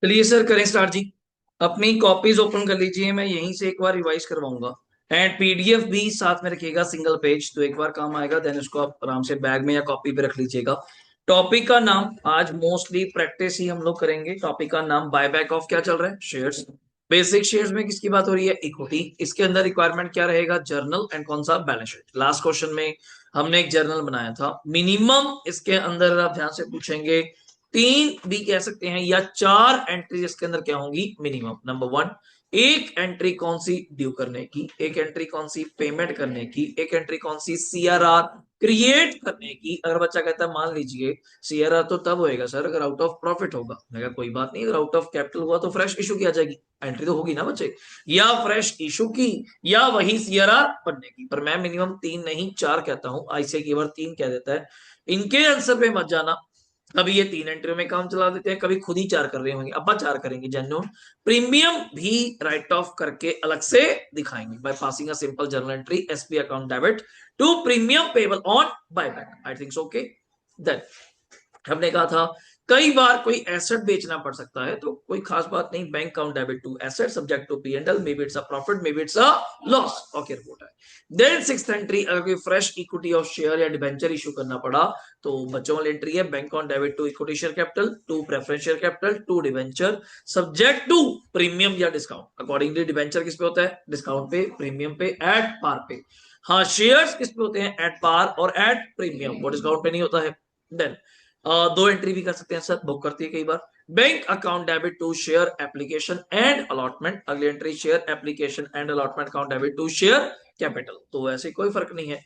चलिए सर, करें स्टार्ट जी। अपनी कॉपीज ओपन कर लीजिए, मैं यहीं से एक बार रिवाइज करवाऊंगा। एंड पीडीएफ भी साथ में रखिएगा, सिंगल पेज तो एक बार काम आएगा, देन उसको आप आराम से बैग में या कॉपी पे रख लीजिएगा। टॉपिक का नाम आज मोस्टली प्रैक्टिस ही हम लोग करेंगे। टॉपिक का नाम बायबैक ऑफ क्या चल रहा है, शेयर्स। बेसिक शेयर्स में किसकी बात हो रही है, इक्विटी। इसके अंदर रिक्वायरमेंट क्या रहेगा, जर्नल एंड कौन सा, बैलेंस शीट। लास्ट क्वेश्चन में हमने एक जर्नल बनाया था। मिनिमम इसके अंदर आप ध्यान से पूछेंगे, तीन भी कह सकते हैं या चार एंट्री इसके अंदर क्या होंगी मिनिमम। नंबर वन, एक एंट्री कौन सी ड्यू करने की, एक एंट्री कौन सी पेमेंट करने की, एक एंट्री कौन सी सीआरआर क्रिएट करने की। अगर बच्चा कहता है मान लीजिए सीआरआर तो तब होएगा सर अगर आउट ऑफ प्रॉफिट होगा, मैं कहा कोई बात नहीं, अगर आउट ऑफ कैपिटल हुआ तो फ्रेश इशू किया जाएगी, एंट्री तो होगी ना बच्चे। या फ्रेश इशू की या वही सीआरआर बनने की। पर मैं मिनिमम तीन नहीं चार कहता हूं, ऐसे की बार तीन कह देता है। इनके आंसर पे मत जाना, कभी ये तीन एंट्री में काम चला देते हैं, कभी खुद ही चार कर रहे होंगे। अब चार करेंगे जेन्युइन। प्रीमियम भी राइट ऑफ करके अलग से दिखाएंगे by passing a simple journal entry SP account debit to premium payable on buyback. I think okay. Then हमने कहा था कई बार कोई एसेट बेचना पड़ सकता है, तो कोई खास बात नहीं, bank account debit to asset subject to P and L, maybe it's a profit, maybe it's a loss. Okay, report है। देन सिक्स्थ एंट्री, अगर कोई फ्रेश इक्विटी ऑफ शेयर या डिबेंचर इशू करना पड़ा तो बच्चों वाली entry है bank account debit to equity share capital to preference share capital to debenture subject to premium या डिस्काउंट। अकॉर्डिंगली डिबेंचर किस पे होता है, डिस्काउंट पे, प्रीमियम पे, एट पार पे। हाँ, शेयर्स किस पे होते हैं, एट पार और एट प्रीमियम, वो डिस्काउंट पे नहीं होता है। देन दो एंट्री भी कर सकते हैं सर, बुक करती है कई बार। Bank account debit to share application and allotment, अगली entry share application and allotment account debit to share capital, तो ऐसे कोई फर्क नहीं है।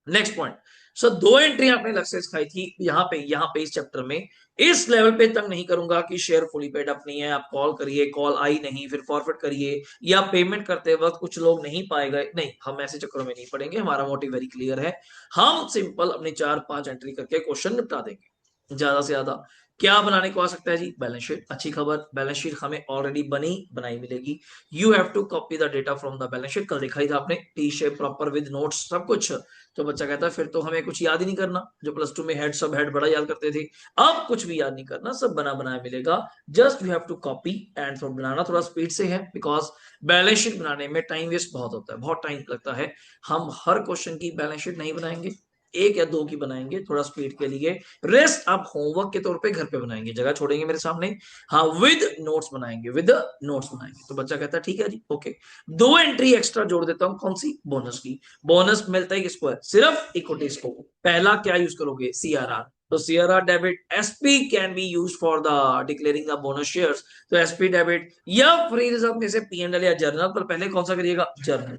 नेक्स्ट पॉइंट सर, दो एंट्री आपने अलग से सिखाई थी यहाँ पे इस चैप्टर में। इस लेवल पे तंग नहीं करूंगा कि शेयर फुली पेड अप नहीं है, आप कॉल करिए, कॉल आई नहीं, फिर फॉरवर्ड करिए, या पेमेंट करते वक्त कुछ लोग नहीं पाए गए, नहीं, हम ऐसे चक्करों में नहीं पड़ेंगे, हमारा मोटिव वेरी क्लियर है। हम सिंपल अपनी चार पांच एंट्री करके क्वेश्चन निपटा देंगे। ज्यादा से ज्यादा क्या बनाने को आ सकता है जी, बैलेंस शीट। अच्छी खबर, बैलेंस शीट हमें ऑलरेडी बनी बनाई मिलेगी। You have to copy the data from the balance sheet, कल देखा ही था आपने, T shape proper with notes सब कुछ। तो बच्चा कहता है फिर तो हमें कुछ याद ही नहीं करना, जो प्लस टू में हेड सब हेड बड़ा याद करते थे, अब कुछ भी याद नहीं करना, सब बना बनाया मिलेगा। Just you have to copy and थोड़ा बनाना थोड़ा स्पीड से है, बिकॉज बैलेंस शीट बनाने में टाइम वेस्ट बहुत होता है, बहुत टाइम लगता है। हम हर क्वेश्चन की बैलेंस शीट नहीं बनाएंगे, एक या दो की बनाएंगे थोड़ा स्पीड के लिए। रेस्ट आप होमवर्क के तौर पे घर पे बनाएंगे, जगह छोड़ेंगे मेरे सामने। हाँ, विद नोट्स बनाएंगे, विद नोट्स बनाएंगे। तो बच्चा कहता है ठीक है जी, ओके। दो एंट्री एक्स्ट्रा जोड़ देता हूं, कौन सी, बोनस की। बोनस मिलता है किसको, है सिर्फ इक्विटीज को। पहला क्या यूज करोगे, सीआरआर। तो CRR debit SP can be use for the declaring the bonus shares. तो एसपी डेबिट या फ्री रिजर्व में से पी एंड एल या जर्नल, पर पहले कौन सा करिएगा, journal.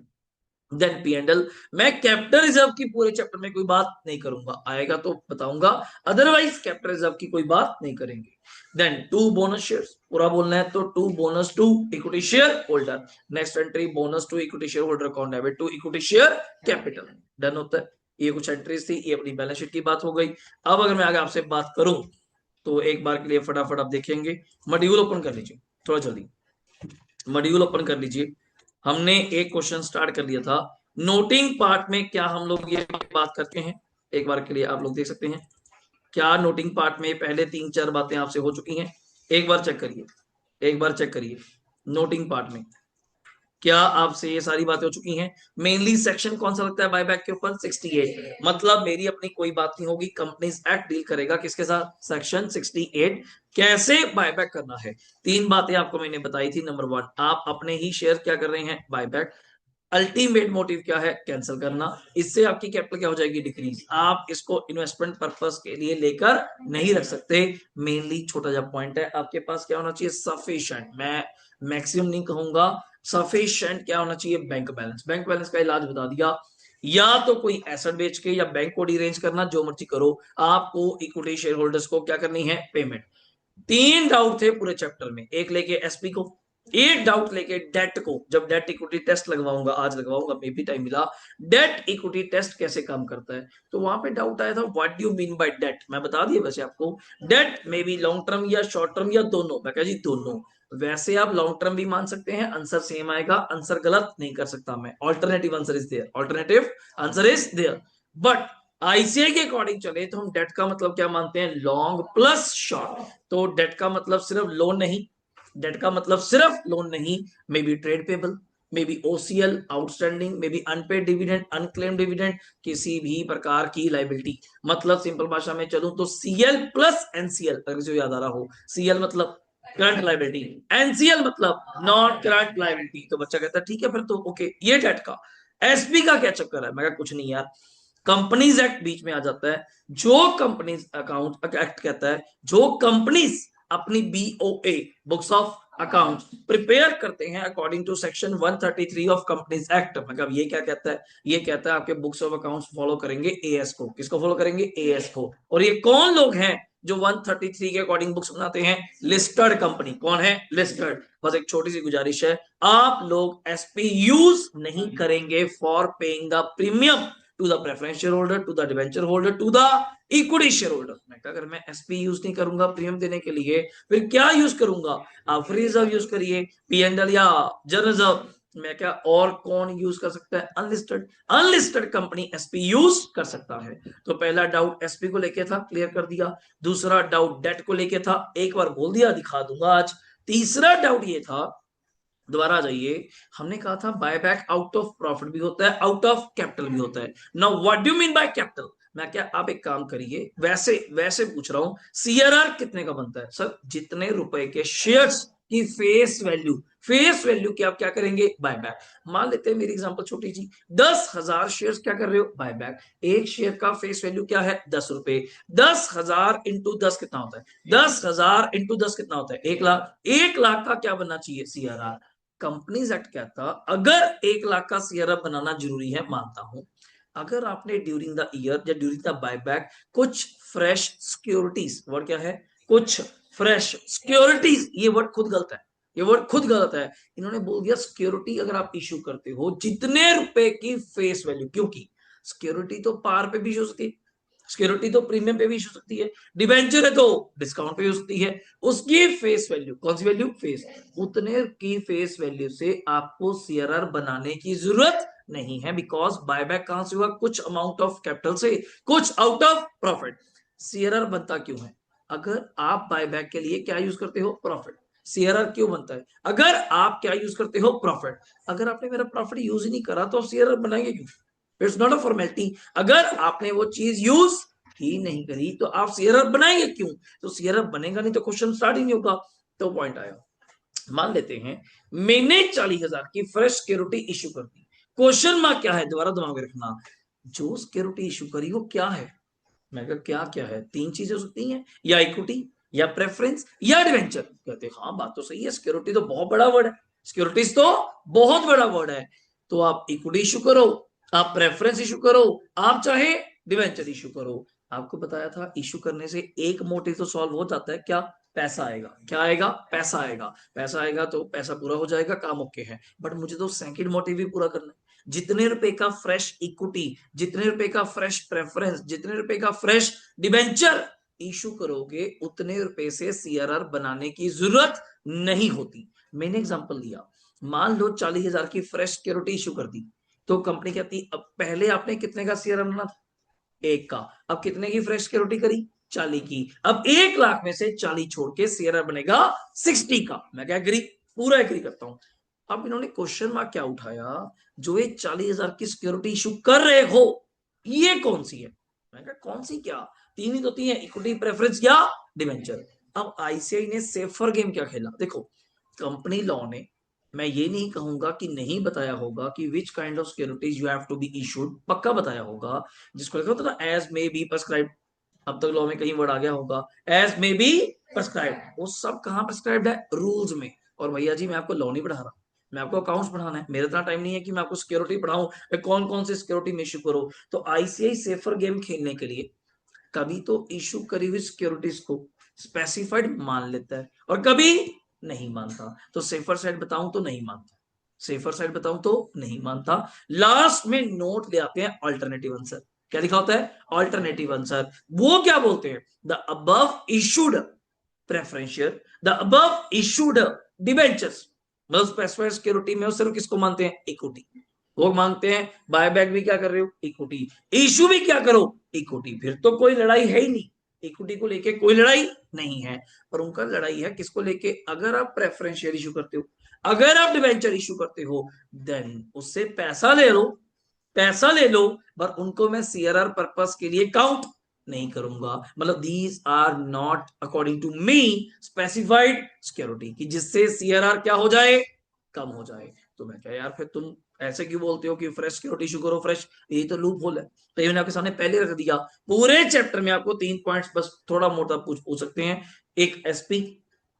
Then P and L. मैं कैपिटल रिजर्व की पूरे चैप्टर में कोई बात नहीं करूंगा, आएगा तो बताऊंगा, अदरवाइज कैपिटल रिजर्व की कोई बात नहीं करेंगे। देन टू बोनस शेयर्स, पूरा बोलना है तो to bonus to equity share holder. Next entry bonus to equity share holder account debit to equity share capital. Done होता है। ये कुछ एंट्रीज थी, ये अपनी बैलेंस शीट की बात हो गई। अब अगर मैं आगे आपसे बात करूं तो एक बार के लिए फटाफट आप देखेंगे, मॉड्यूल ओपन कर लीजिए थोड़ा जल्दी, मॉड्यूल ओपन कर लीजिए। हमने एक क्वेश्चन स्टार्ट कर लिया था नोटिंग पार्ट में, क्या हम लोग ये बात करते हैं, एक बार के लिए आप लोग देख सकते हैं क्या नोटिंग पार्ट में पहले तीन चार बातें आपसे हो चुकी हैं। एक बार चेक करिए, एक बार चेक करिए नोटिंग पार्ट में क्या आपसे ये सारी बातें हो चुकी हैं। मेनली सेक्शन कौन सा लगता है बायबैक के ऊपर, 68। मतलब मेरी अपनी कोई बात नहीं होगी, कंपनीज एक्ट डील करेगा किसके साथ, सेक्शन 68। कैसे बायबैक करना है, तीन बातें आपको मैंने बताई थी। नंबर वन, आप अपने ही शेयर क्या कर रहे हैं, बायबैक। अल्टीमेट मोटिव क्या है, कैंसिल करना। इससे आपकी कैपिटल क्या हो जाएगी, डिक्रीज। आप इसको इन्वेस्टमेंट पर्पस के लिए लेकर नहीं रख सकते। मेनली छोटा सा पॉइंट है, आपके पास क्या होना चाहिए, सफिशिएंट। मैं मैक्सिमम नहीं कहूंगा, सफिशिएंट क्या होना चाहिए, बैंक बैलेंस। बैंक बैलेंस का इलाज बता दिया, या तो कोई एसेट बेच के या बैंक को डीरेंज करना, जो मर्जी करो, आपको इक्विटी शेयर होल्डर्स को क्या करनी है, पेमेंट। तीन डाउट थे पूरे चैप्टर में, एक लेके एसपी को, एक डाउट लेके डेट को, जब डेट इक्विटी टेस्ट लगवाऊंगा, आज लगवाऊंगा, मे भी टाइम मिला, डेट इक्विटी टेस्ट कैसे काम करता है। तो वहां पे डाउट आया था, what do you mean by debt, मैं बता दिया वैसे आपको। Debt may be long term या शॉर्ट टर्म या दोनों, मैं कहा जी दोनों। वैसे आप लॉन्ग टर्म भी मान सकते हैं, आंसर सेम आएगा, आंसर गलत नहीं कर सकता मैं, alternative answer is there, alternative answer is there. But ICI के अकॉर्डिंग चले तो हम डेट का मतलब क्या मानते हैं, लॉन्ग प्लस शॉर्ट। तो डेट का मतलब सिर्फ लोन नहीं, डेट का मतलब सिर्फ लोन नहीं, maybe trade payable, maybe OCL outstanding, maybe unpaid dividend, unclaim dividend, किसी भी प्रकार की लाइबिलिटी। मतलब सिंपल भाषा में चलूं तो सीएल प्लस एनसीएल, अगर किसी को याद आ रहा हो, सीएल मतलब करंट लाइबिलिटी, एनसीएल मतलब नॉन करंट लाइबिलिटी। तो बच्चा कहता है ठीक है फिर तो ओके, ये डेट का। एसपी का क्या चक्कर है, मैं कुछ नहीं यार, कंपनीज एक्ट बीच में आ जाता है। जो कंपनीज अकाउंट एक्ट कहता है, जो कंपनीज अपनी BOA, books of account prepare करते हैं according to section 133 of companies act, मतलब ये क्या कहता है, ये कहता है आपके बुक्स ऑफ अकाउंट्स फॉलो करेंगे एएस को। किसको फॉलो करेंगे, एएस को। और ये कौन लोग हैं जो 133 के अकॉर्डिंग बुक्स बनाते हैं, लिस्टेड कंपनी। कौन है, लिस्टेड। बस एक छोटी सी गुजारिश है, आप लोग एसपी यूज नहीं करेंगे for paying the premium to the preference share holder, to the debenture holder, to the equity share holder. मैं कहा अगर मैं एसपी यूज नहीं करूंगा प्रीमियम देने के लिए, फिर क्या यूज करूंगा, आप फ्री रिजर्व यूज करिए, पीएनएल या जनरल रिजर्व। मैं क्या, और कौन यूज कर सकता है, unlisted. Unlisted company SP use कर सकता है। तो पहला डाउट एसपी को लेके था, क्लियर कर दिया। दूसरा डाउट डेट को लेके था, एक बार बोल दिया, दिखा दूंगा आज। तीसरा डाउट ये था, दोबारा आ जाइए, हमने कहा था बायबैक आउट ऑफ प्रॉफिट भी होता है, आउट ऑफ कैपिटल भी होता है। Now what do mean by capital. मैं क्या, आप एक काम करिए, वैसे वैसे पूछ रहा हूं, सीआरआर कितने का बनता है सर, जितने रुपए के शेयर्स की फेस वैल्यू, फेस वैल्यू की आप क्या करेंगे, बायबैक। मान लेते हैं मेरी एग्जांपल छोटी सी, 10,000 शेयर्स क्या कर रहे हो, बायबैक। एक शेयर का फेस वैल्यू क्या है, 10 रुपए। 10,000 इंटू 10 कितना होता है, 10,000 इंटू 10 कितना होता है, 1 लाख। 1 लाख का क्या बनना चाहिए, सीआरआर। कंपनीज एक्ट कहता, अगर 1 लाख का सीआरएफ बनाना जरूरी है, मानता हूं, अगर आपने ड्यूरिंग द ईयर या ड्यूरिंग द बायबैक कुछ फ्रेश सिक्योरिटीज, वर्ड क्या है, कुछ फ्रेश सिक्योरिटीज, ये वर्ड खुद गलत है, ये वर्ड खुद गलत है। इन्होंने बोल दिया सिक्योरिटी अगर आप इश्यू करते हो जितने रुपए की फेस वैल्यू, क्योंकि सिक्योरिटी तो पार पे भी इश्यू हो सकती है, सिक्योरिटी तो प्रीमियम पे भी इश्यू हो सकती है, डिबेंचर है तो डिस्काउंट पे भी हो सकती है। उसकी फेस वैल्यू, कौन सी वैल्यू, फेस, उतने की फेस वैल्यू से आपको सीआरआर बनाने की जरूरत नहीं है, बिकॉज बायबैक कहां से हुआ, कुछ अमाउंट ऑफ कैपिटल से, कुछ आउट ऑफ प्रॉफिट। सीआरआर बनता क्यों है, अगर आप बायबैक के लिए क्या यूज करते हो, प्रॉफिट। सीआरआर क्यों बनता है, अगर आप क्या यूज करते हो, प्रॉफिट। अगर आपने मेरा प्रॉफिट यूज ही नहीं करा तो सीआरआर बनाएंगे क्यों, इट्स नॉट अ फॉर्मेलिटी। अगर आपने वो चीज यूज ही नहीं करी तो आप सीआरआर बनाएंगे क्यों, तो सीआरआर बनेगा नहीं तो क्वेश्चन स्टार्ट ही नहीं होगा। तो पॉइंट आया, मान लेते हैं मैंने 40,000 की फ्रेश सिक्योरिटी इश्यू कर दी। क्वेश्चन मार्क क्या है, दोबारा दिमाग में रखना, जो सिक्योरिटी इश्यू करी वो क्या है। मैं कहा क्या क्या है, तीन चीजें हो सकती हैं, या इक्विटी, या प्रेफरेंस, या डिवेंचर। कहते हाँ बात तो सही है, सिक्योरिटी तो बहुत बड़ा वर्ड है, सिक्योरिटीज तो बहुत बड़ा वर्ड है। तो आप इक्विटी इशू करो, आप प्रेफरेंस इशू करो, आप चाहे डिवेंचर इशू करो। आपको बताया था इशू करने से एक मोटिव तो सॉल्व हो जाता है, क्या, पैसा आएगा। क्या आएगा, पैसा आएगा। पैसा आएगा तो पैसा पूरा हो जाएगा, काम ओके है। बट मुझे तो सेकंड मोटिव भी पूरा करना है, जितने रुपए का फ्रेश इक्विटी, जितने रुपए का फ्रेश प्रेफरेंस, जितने रुपए का फ्रेश डिबेंचर इशू करोगे, उतने रुपए से सीआरआर बनाने की जरूरत नहीं होती। मैंने एग्जांपल दिया, मान लो 40,000 की फ्रेश सिक्योरिटी इशू कर दी, तो कंपनी कहती अब पहले आपने कितने का सीआरआर बनाना था, 1 का। अब कितने की फ्रेश सिक्योरिटी करी, 40 की। अब 1 लाख में से 40 छोड़ के सीआरआर बनेगा 60 का। मैं क्या एग्री, पूरा एग्री करता हूं। अब इन्होंने क्वेश्चन मार्क क्या उठाया, जो ये 40,000 की सिक्योरिटी इशू कर रहे हो ये कौन सी है। मैं कहा कौन सी क्या, तीन ही तो तीन है, इक्विटी, प्रेफरेंस या डिवेंचर। अब आईसीआई ने सेफर गेम क्या खेला, देखो कंपनी लॉ ने, मैं ये नहीं कहूंगा कि नहीं बताया होगा कि which kind of securities you have to be issued, पक्का बताया होगा। जिसको लिखा होता ना एज मे बी प्रेस्क्राइब, अब तक लॉ में कहीं वर्ड आ गया होगा, एज मे बी प्रेस्क्राइब, वो सब कहां प्रेस्क्राइब्ड है, रूल्स में। और भैया जी मैं आपको लॉ नहीं पढ़ा रहा, मैं आपको अकाउंट्स पढ़ाना है, मेरे इतना टाइम नहीं है कि मैं आपको सिक्योरिटी पढ़ाऊं, कौन कौन से सिक्योरिटी में इशू करो। तो आईसीआई सेफर गेम खेलने के लिए कभी तो इशू करी हुई सिक्योरिटीज को स्पेसिफाइड मान लेता है और कभी नहीं मानता। तो सेफर साइड बताऊं तो नहीं मानता, सेफर साइड बताऊं तो नहीं मानता। लास्ट में नोट ले आते हैं ऑल्टरनेटिव आंसर, क्या लिखा होता है, ऑल्टरनेटिव आंसर। वो क्या बोलते हैं, the above issued preferential, the above issued debentures, मतलब स्पेसिफाइड सिक्योरिटी में वो सिर्फ किसको मानते हैं, इक्विटी। वो मांगते हैं बायबैक भी क्या कर रहे हो, इक्विटी, इशू भी क्या करो, इक्विटी, फिर तो कोई लड़ाई है ही नहीं, इक्विटी को लेके कोई लड़ाई नहीं है। पर उनका लड़ाई है किसको लेके, अगर आप प्रेफरेंस शेयर इशू करते हो, अगर आप डिवेंचर इशू करते हो, देन उससे पैसा ले लो, पैसा ले लो, पर उनको मैं सीआरआर पर्पस के लिए काउंट नहीं करूंगा। मतलब these are not according to me specified security, कि जिससे सीआरआर क्या हो जाए, कम हो जाए। तो मैं क्या यार, फिर तुम ऐसे क्यों बोलते हो कि फ्रेश सिक्योरिटी इशू करो, फ्रेश, यही तो लूप होल है। तो ये मैंने आपके सामने पहले रख दिया, पूरे चैप्टर में आपको 3 पॉइंट्स बस थोड़ा मोटा पूछ सकते हैं। एक एसपी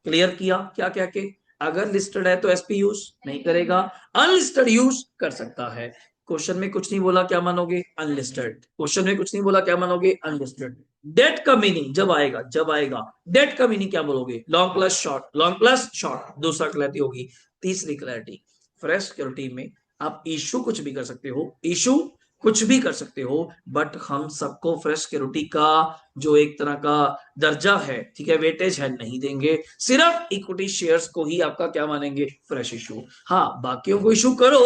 क्लियर किया, क्या क्या के, अगर लिस्टेड है तो एसपी यूज नहीं करेगा, अनलिस्टेड यूज कर सकता है। क्वेश्चन में कुछ नहीं बोला क्या मानोगे, अनलिस्टेड, क्वेश्चन में कुछ नहीं बोला क्या मानोगे, अनलिस्टेड। डेट का मीनिंग जब आएगा डेट का मीनिंग क्या बोलोगे, long plus short, long plus short, दूसरा क्लैरिटी होगी। तीसरी क्लैरिटी, फ्रेश सिक्योरिटी में आप इशू कुछ भी कर सकते हो, इशू कुछ भी कर सकते हो, बट हम सबको फ्रेश सिक्योरिटी का जो एक तरह का दर्जा है, ठीक है, वेटेज है, नहीं देंगे। सिर्फ इक्विटी शेयर्स को ही आपका क्या मानेंगे, फ्रेश इशू। हाँ, बाकियों को इशू करो,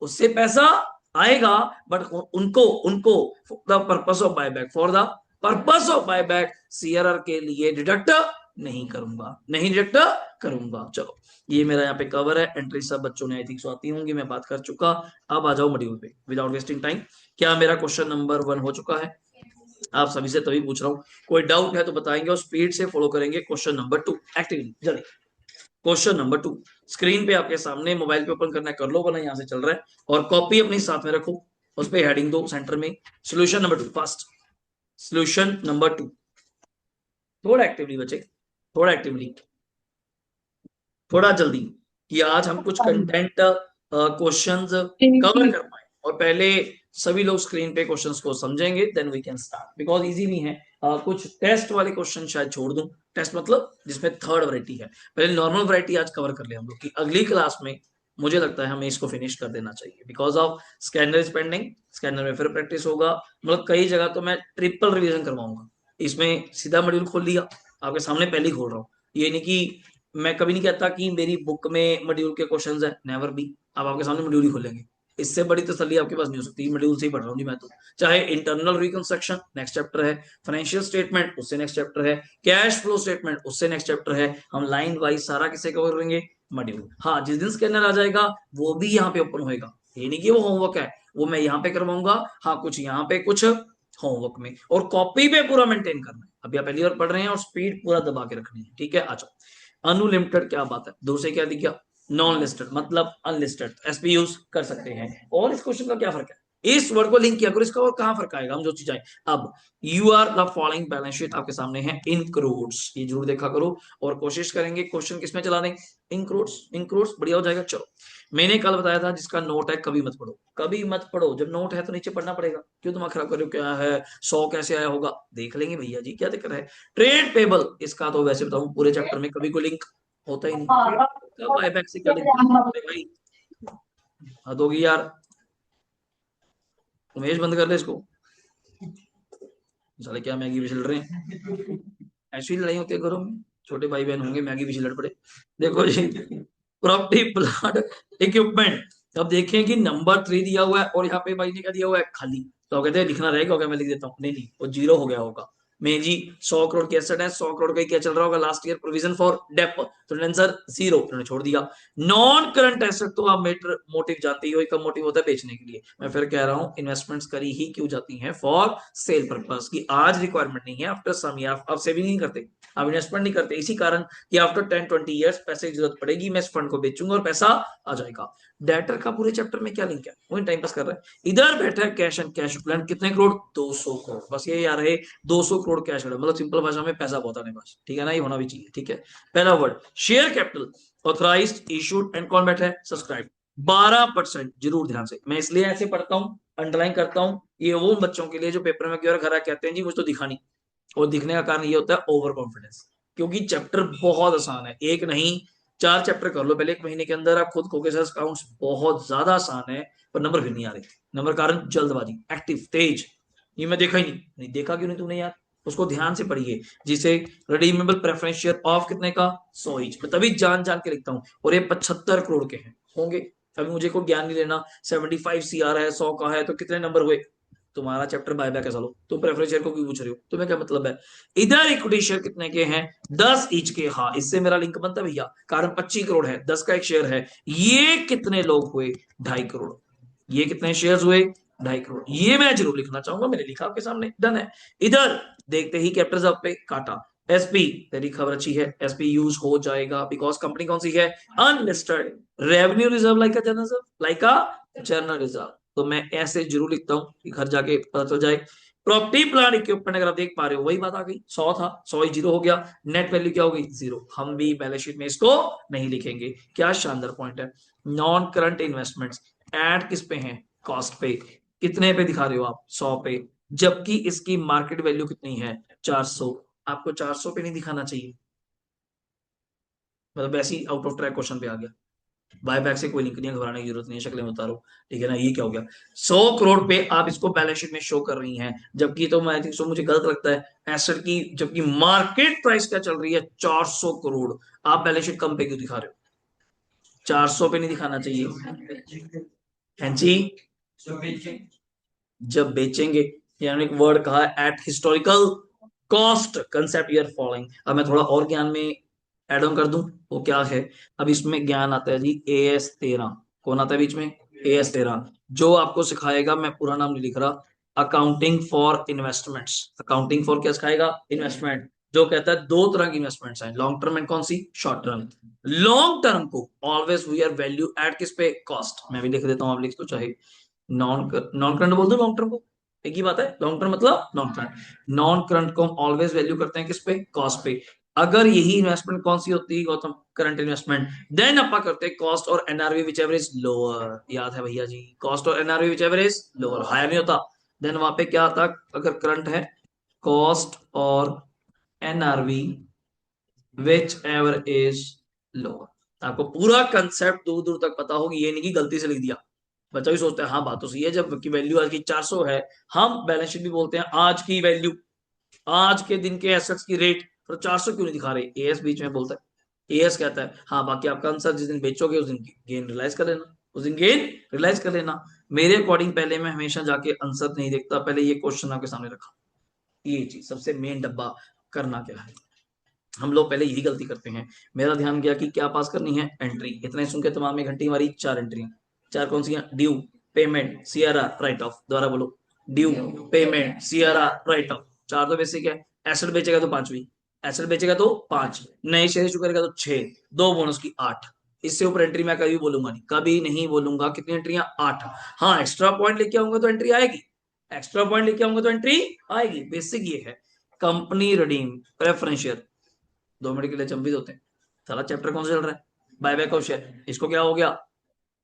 उससे पैसा आएगा, बट उनको उनको the purpose of buyback, for the purpose of buyback, CRR के लिए डिडक्ट नहीं करूंगा, नहीं डिडक्ट करूंगा। चलो, ये मेरा यहाँ पे कवर है, एंट्री सब बच्चों ने आई थिंक सो आती होंगी, मैं बात कर चुका। अब आ जाओ मॉड्यूल पे विदाउट वेस्टिंग टाइम। क्या मेरा क्वेश्चन नंबर 1 हो चुका है? आप सभी से तभी पूछ रहा हूँ, कोई डाउट है तो बताएंगे और स्पीड से फॉलो करेंगे। क्वेश्चन नंबर 2 एक्टिवली जल्दी। क्वेश्चन नंबर 2 स्क्रीन पे आपके सामने, मोबाइल पे ओपन करना कर लो, वरना यहाँ से चल रहा है, और कॉपी अपनी साथ में रखो, उस पर हेडिंग दो सेंटर में, solution number 2 fast, solution number 2। थोड़ा एक्टिवली बचे, थोड़ा एक्टिवली, थोड़ा जल्दी, कि आज हम कुछ कंटेंट क्वेश्चंस कवर कर पाए, और पहले सभी लोग स्क्रीन पे क्वेश्चंस को समझेंगे, then we can start, because easy भी है। कुछ टेस्ट वाले क्वेश्चन शायद छोड़ दूं, टेस्ट मतलब जिसमें थर्ड वैरायटी है, पहले नॉर्मल वैरायटी आज कवर कर ले हम लोग, की अगली क्लास में मुझे लगता है हमें इसको फिनिश कर देना चाहिए, because of scanner is pending, scanner में फिर प्रैक्टिस होगा, मतलब कई जगह तो मैं ट्रिपल रिवीजन करवाऊंगा। इसमें सीधा मॉड्यूल खोल लिया, आपके सामने पहले ही खोल रहा हूँ, ये नहीं कि मैं कभी नहीं कहता कि मेरी बुक में मॉड्यूल के क्वेश्चंस है, नेवर भी, आप आपके सामने मॉड्यूल ही खोलेंगे, इससे बड़ी तसल्ली आपके पास नहीं हो सकती, मॉड्यूल से ही पढ़ रहा हूँ जी मैं तो। चाहे इंटरनल रिकंस्ट्रक्शन नेक्स्ट चैप्टर है, फाइनेंशियल स्टेटमेंट उससे नेक्स्ट चैप्टर है, कैश फ्लो स्टेटमेंट उससे नेक्स्ट चैप्टर है, हम लाइन वाइज सारा किसे कवर करेंगे, मॉड्यूल। हाँ, जिस दिन स्कैनर आ जाएगा वो भी यहाँ पे ओपन होएगा, ये नहीं कि वो होमवर्क है, वो मैं यहाँ पे करवाऊंगा, हाँ कुछ यहाँ पे कुछ होमवर्क में, और कॉपी पे पूरा मेंटेन करना है, अभी आप पहली बार पढ़ रहे हैं और स्पीड पूरा दबा के रखनी है, ठीक है। अच्छा, अनलिमिटेड क्या बात है, दो से क्या दिखा, नॉन लिस्टेड मतलब अनलिस्टेड, एसपी यूज कर सकते हैं, और इस क्वेश्चन का क्या फर्क है, इस वर्ड को लिंक किया करो, इसका और कहां फर्क आएगा, हम जो चीज आए। अब you are the following balance sheet आपके सामने है इन करोड्स, ये जरूर देखा करो, और कोशिश करेंगे क्वेश्चन किसमें चला दें, इन करोड्स, इन करोड्स बढ़िया हो जाएगा। चलो, मैंने कल बताया था जिसका नोट है कभी मत पढ़ो, कभी मत पढ़ो, जब नोट है तो नीचे पढ़ना पड़ेगा, क्यों दिमाग खराब कर रहे हो, क्या है 100 कैसे आया होगा, देख लेंगे भैया जी, क्या दिक्कत है। ट्रेड पेबल, इसका तो वैसे बताऊं पूरे चैप्टर में कभी कोई लिंक होता ही नहीं, बायबैक से क्या लिंक भाई, हद होगी यार, उमेश बंद कर ले इसको, साले क्या मैगी भी चल रहे हैं, ऐसी लड़ाई होती है घरों में, छोटे भाई बहन होंगे मैगी भी लड़ पड़े। देखो जी, प्रॉपर्टी प्लांट इक्विपमेंट, अब देखें कि नंबर 3 दिया हुआ है और यहाँ पे भाई ने क्या दिया हुआ है, खाली, तो कहते हैं लिखना रहेगा, क्या मैं लिख देता हूँ, नहीं नहीं, वो जीरो हो गया होगा। मैं जी 100 करोड़ की एसेट है, 100 करोड़ का क्या चल रहा होगा last year, provision for dep, तो आंसर जीरो, उन्होंने छोड़ दिया। नॉन करंट एसेट तो आप मेटर मोटिव जानते ही हो, इसका मोटिव होता है बेचने के लिए, मैं फिर कह रहा हूँ इन्वेस्टमेंट्स करी ही क्यों जाती हैं, फॉर सेल पर्पस, की आज रिक्वायरमेंट नहीं है, आफ्टर सम ईयर आप सेविंग नहीं करते, आप इन्वेस्टमेंट नहीं करते, इसी कारण कि आफ्टर 10-20 ईयर्स पैसे की जरूरत पड़ेगी, मैं इस फंड को बेचूंगा और पैसा आ जाएगा। डेटर का पूरे चैप्टर में क्या लिंक है, वही टाइम पास कर रहा है, इधर बैठा है कैश एंड कैश इक्विवेलेंट, कितने करोड़, 200 करोड़, बस ये यार है, 200 करोड़ कैश, मतलब सिंपल भाषा में पैसा बहुत आने पास, ठीक है ना, ये होना भी चाहिए, ठीक है। पहला word share capital, authorised, issued and कौन बैठा है, सब्सक्राइब, 12%, जरूर ध्यान से, मैं इसलिए ऐसे पढ़ता हूँ, अंडरलाइन करता हूँ, ये वो बच्चों के लिए जो पेपर में घर आ कहते हैं जी मुझे तो दिखा नहीं, और दिखने का कारण ये होता है ओवर कॉन्फिडेंस, क्योंकि चैप्टर बहुत आसान है, एक नहीं 4 चैप्टर कर लो पहले 1 महीने के अंदर, आप खुद खोके सर अकाउंट्स बहुत ज्यादा आसान है, पर नंबर फिर नहीं आ रहे, नंबर कारण जल्दबाजी, एक्टिव तेज, ये मैं देखा ही नहीं देखा क्यों नहीं तूने यार, उसको ध्यान से पढ़िए, जिसे रिडीमेबल प्रेफरेंस शेयर ऑफ कितने का, 100 ईच, मैं तभी जान जान के लिखता हूँ, और ये 75 करोड़ के हैं होंगे, अभी मुझे कोई ज्ञान नहीं लेना, 75 CR है, 100 का है, तो कितने नंबर हुए, तुम्हारा चैप्टर बायबैक है, चलो तुम प्रेफरेंस शेयर को क्यों पूछ रहे हो, तुम्हें क्या मतलब है। इधर इक्विटी शेयर कितने के हैं, 10 ईच के। हाँ, इससे मेरा लिंक बनता है भैया, कारण 25 करोड़ है, 10 का एक शेयर है। ये कितने लोग हुए, 2.5 करोड़। ये कितने शेयर्स हुए, 2.5 करोड़। ये मैं जरूर लिखना चाहूंगा, मैंने लिखा आपके सामने, डन है। इधर देखते ही कैपिटल रिजर्व पे काटा। एसपी, तेरी खबर अच्छी है, एसपी यूज हो जाएगा बिकॉज कंपनी कौन सी है, unlisted. Revenue reserve like a general reserve, like a general reserve. तो मैं ऐसे जरूर लिखता हूं कि घर जाके पता चल जाए। प्रॉपर्टी प्लांट इक्विपमेंट अगर आप देख पा रहे हो, वही बात आ गई, 100 था, 100 ही जीरो हो गया। नेट वैल्यू क्या हो गई, जीरो। हम भी बैलेंस शीट में इसको नहीं लिखेंगे। क्या शानदार पॉइंट है। नॉन करंट इन्वेस्टमेंट्स ऐड किस पे है, कॉस्ट पे। कितने पे दिखा रहे हो आप, 100 पे, जबकि इसकी मार्केट वैल्यू कितनी है, 400। आपको 400 पे नहीं दिखाना चाहिए, मतलब वैसे ही आउट ऑफ ट्रैक क्वेश्चन पे आ गया। बायबैक से कोई लिंक नहीं है, घबराने की जरूरत नहीं है, शक्लें बता रहा हूँ, ठीक है ना। ये क्या हो गया, 100 करोड़ पे आप इसको बैलेंस शीट में शो कर रही हैं, जबकि तो मैं थिंक सो मुझे गलत लगता है एसेट की, जबकि मार्केट प्राइस क्या चल रही है, 400 करोड़। आप बैलेंस शीट कम पे क्यों दिखा रहे हो, 400 पे नहीं दिखाना चाहिए। हैं जी, जब बेचेंगे, यानी एक वर्ड कहा at historical cost concept your following. अब मैं थोड़ा और ज्ञान में एड ऑन कर दूं, वो क्या है। अब इसमें ज्ञान आता है जी, AS13। कौन आता है बीच में, AS13, जो आपको सिखाएगा, मैं पूरा नाम नहीं लिख रहा, accounting for investments. Accounting for क्या सिखाएगा, इन्वेस्टमेंट। जो कहता है दो तरह की इन्वेस्टमेंट्स हैं, लॉन्ग टर्म एंड कौन सी, शॉर्ट टर्म। लॉन्ग टर्म को always we are value at किस पे, कॉस्ट। मैं भी लिख देता हूं, आप लिख तो चाहे। नॉन नॉन करंट बोल दो लॉन्ग टर्म को, एक ही बात है, लॉन्ग टर्म मतलब नॉन करंट। नॉन करंट को हम ऑलवेज वैल्यू करते हैं किस पे, कॉस्ट पे। अगर यही इन्वेस्टमेंट कौन सी होती है गौतम, करंट इन्वेस्टमेंट, देन अपन करते हैं कॉस्ट और NRV whichever is lower. याद है भैया जी, कॉस्ट और NRV whichever is lower, higher नहीं होता। देन वहां पे क्या आता, अगर करंट है, कॉस्ट और NRV whichever is lower. आपको पूरा कंसेप्ट दूर दूर तक पता होगी, ये नहीं कि गलती से लिख दिया। बच्चा भी सोचता है हाँ बात तो सही है, जब की वैल्यू आज की 400 है, हम बैलेंस शीट भी बोलते हैं आज की वैल्यू, आज के दिन के एसेट्स की रेट, तो 400 क्यों नहीं दिखा रहे, एएस बीच में बोलता है। एएस कहता है हाँ बाकी आपका आंसर जिस दिन बेचोगे उस दिन गेन रियलाइज कर लेना, उस दिन गेन रियलाइज कर लेना। मेरे अकॉर्डिंग पहले मैं हमेशा जाके आंसर नहीं देखता, पहले ये क्वेश्चन आपके सामने रखा। ये चीज सबसे मेन डब्बा, करना क्या है, हम लोग पहले यही गलती करते हैं। मेरा ध्यान गया कि क्या पास करनी है, एंट्री। इतने सुन के तमाम में घंटी मारी, 4 एंट्रियां। 4 कौन सी हैं, due, payment, CRR, right of. दोबारा बोलो, due, payment, CRR, right of. 4 तो बेसिक है। एसेट बेचेगा तो 5वीं, एसेट बेचेगा तो 5, नए शेयर इशू करेगा तो 6, 2 बोनस की 8। इससे ऊपर एंट्री मैं कभी बोलूंगा नहीं, कभी नहीं बोलूंगा। कितनी एंट्रियां, 8। हाँ, एक्स्ट्रा पॉइंट लेके आऊंगा तो एंट्री आएगी, एक्स्ट्रा पॉइंट लेके आऊंगा तो एंट्री आएगी। बेसिक ये है। Company redeem preference share, 2 minute के लिए चंबित होते हैं। सारा चैप्टर कौन सा चल रहा है, बायबैक ऑफ शेयर। इसको क्या हो गया,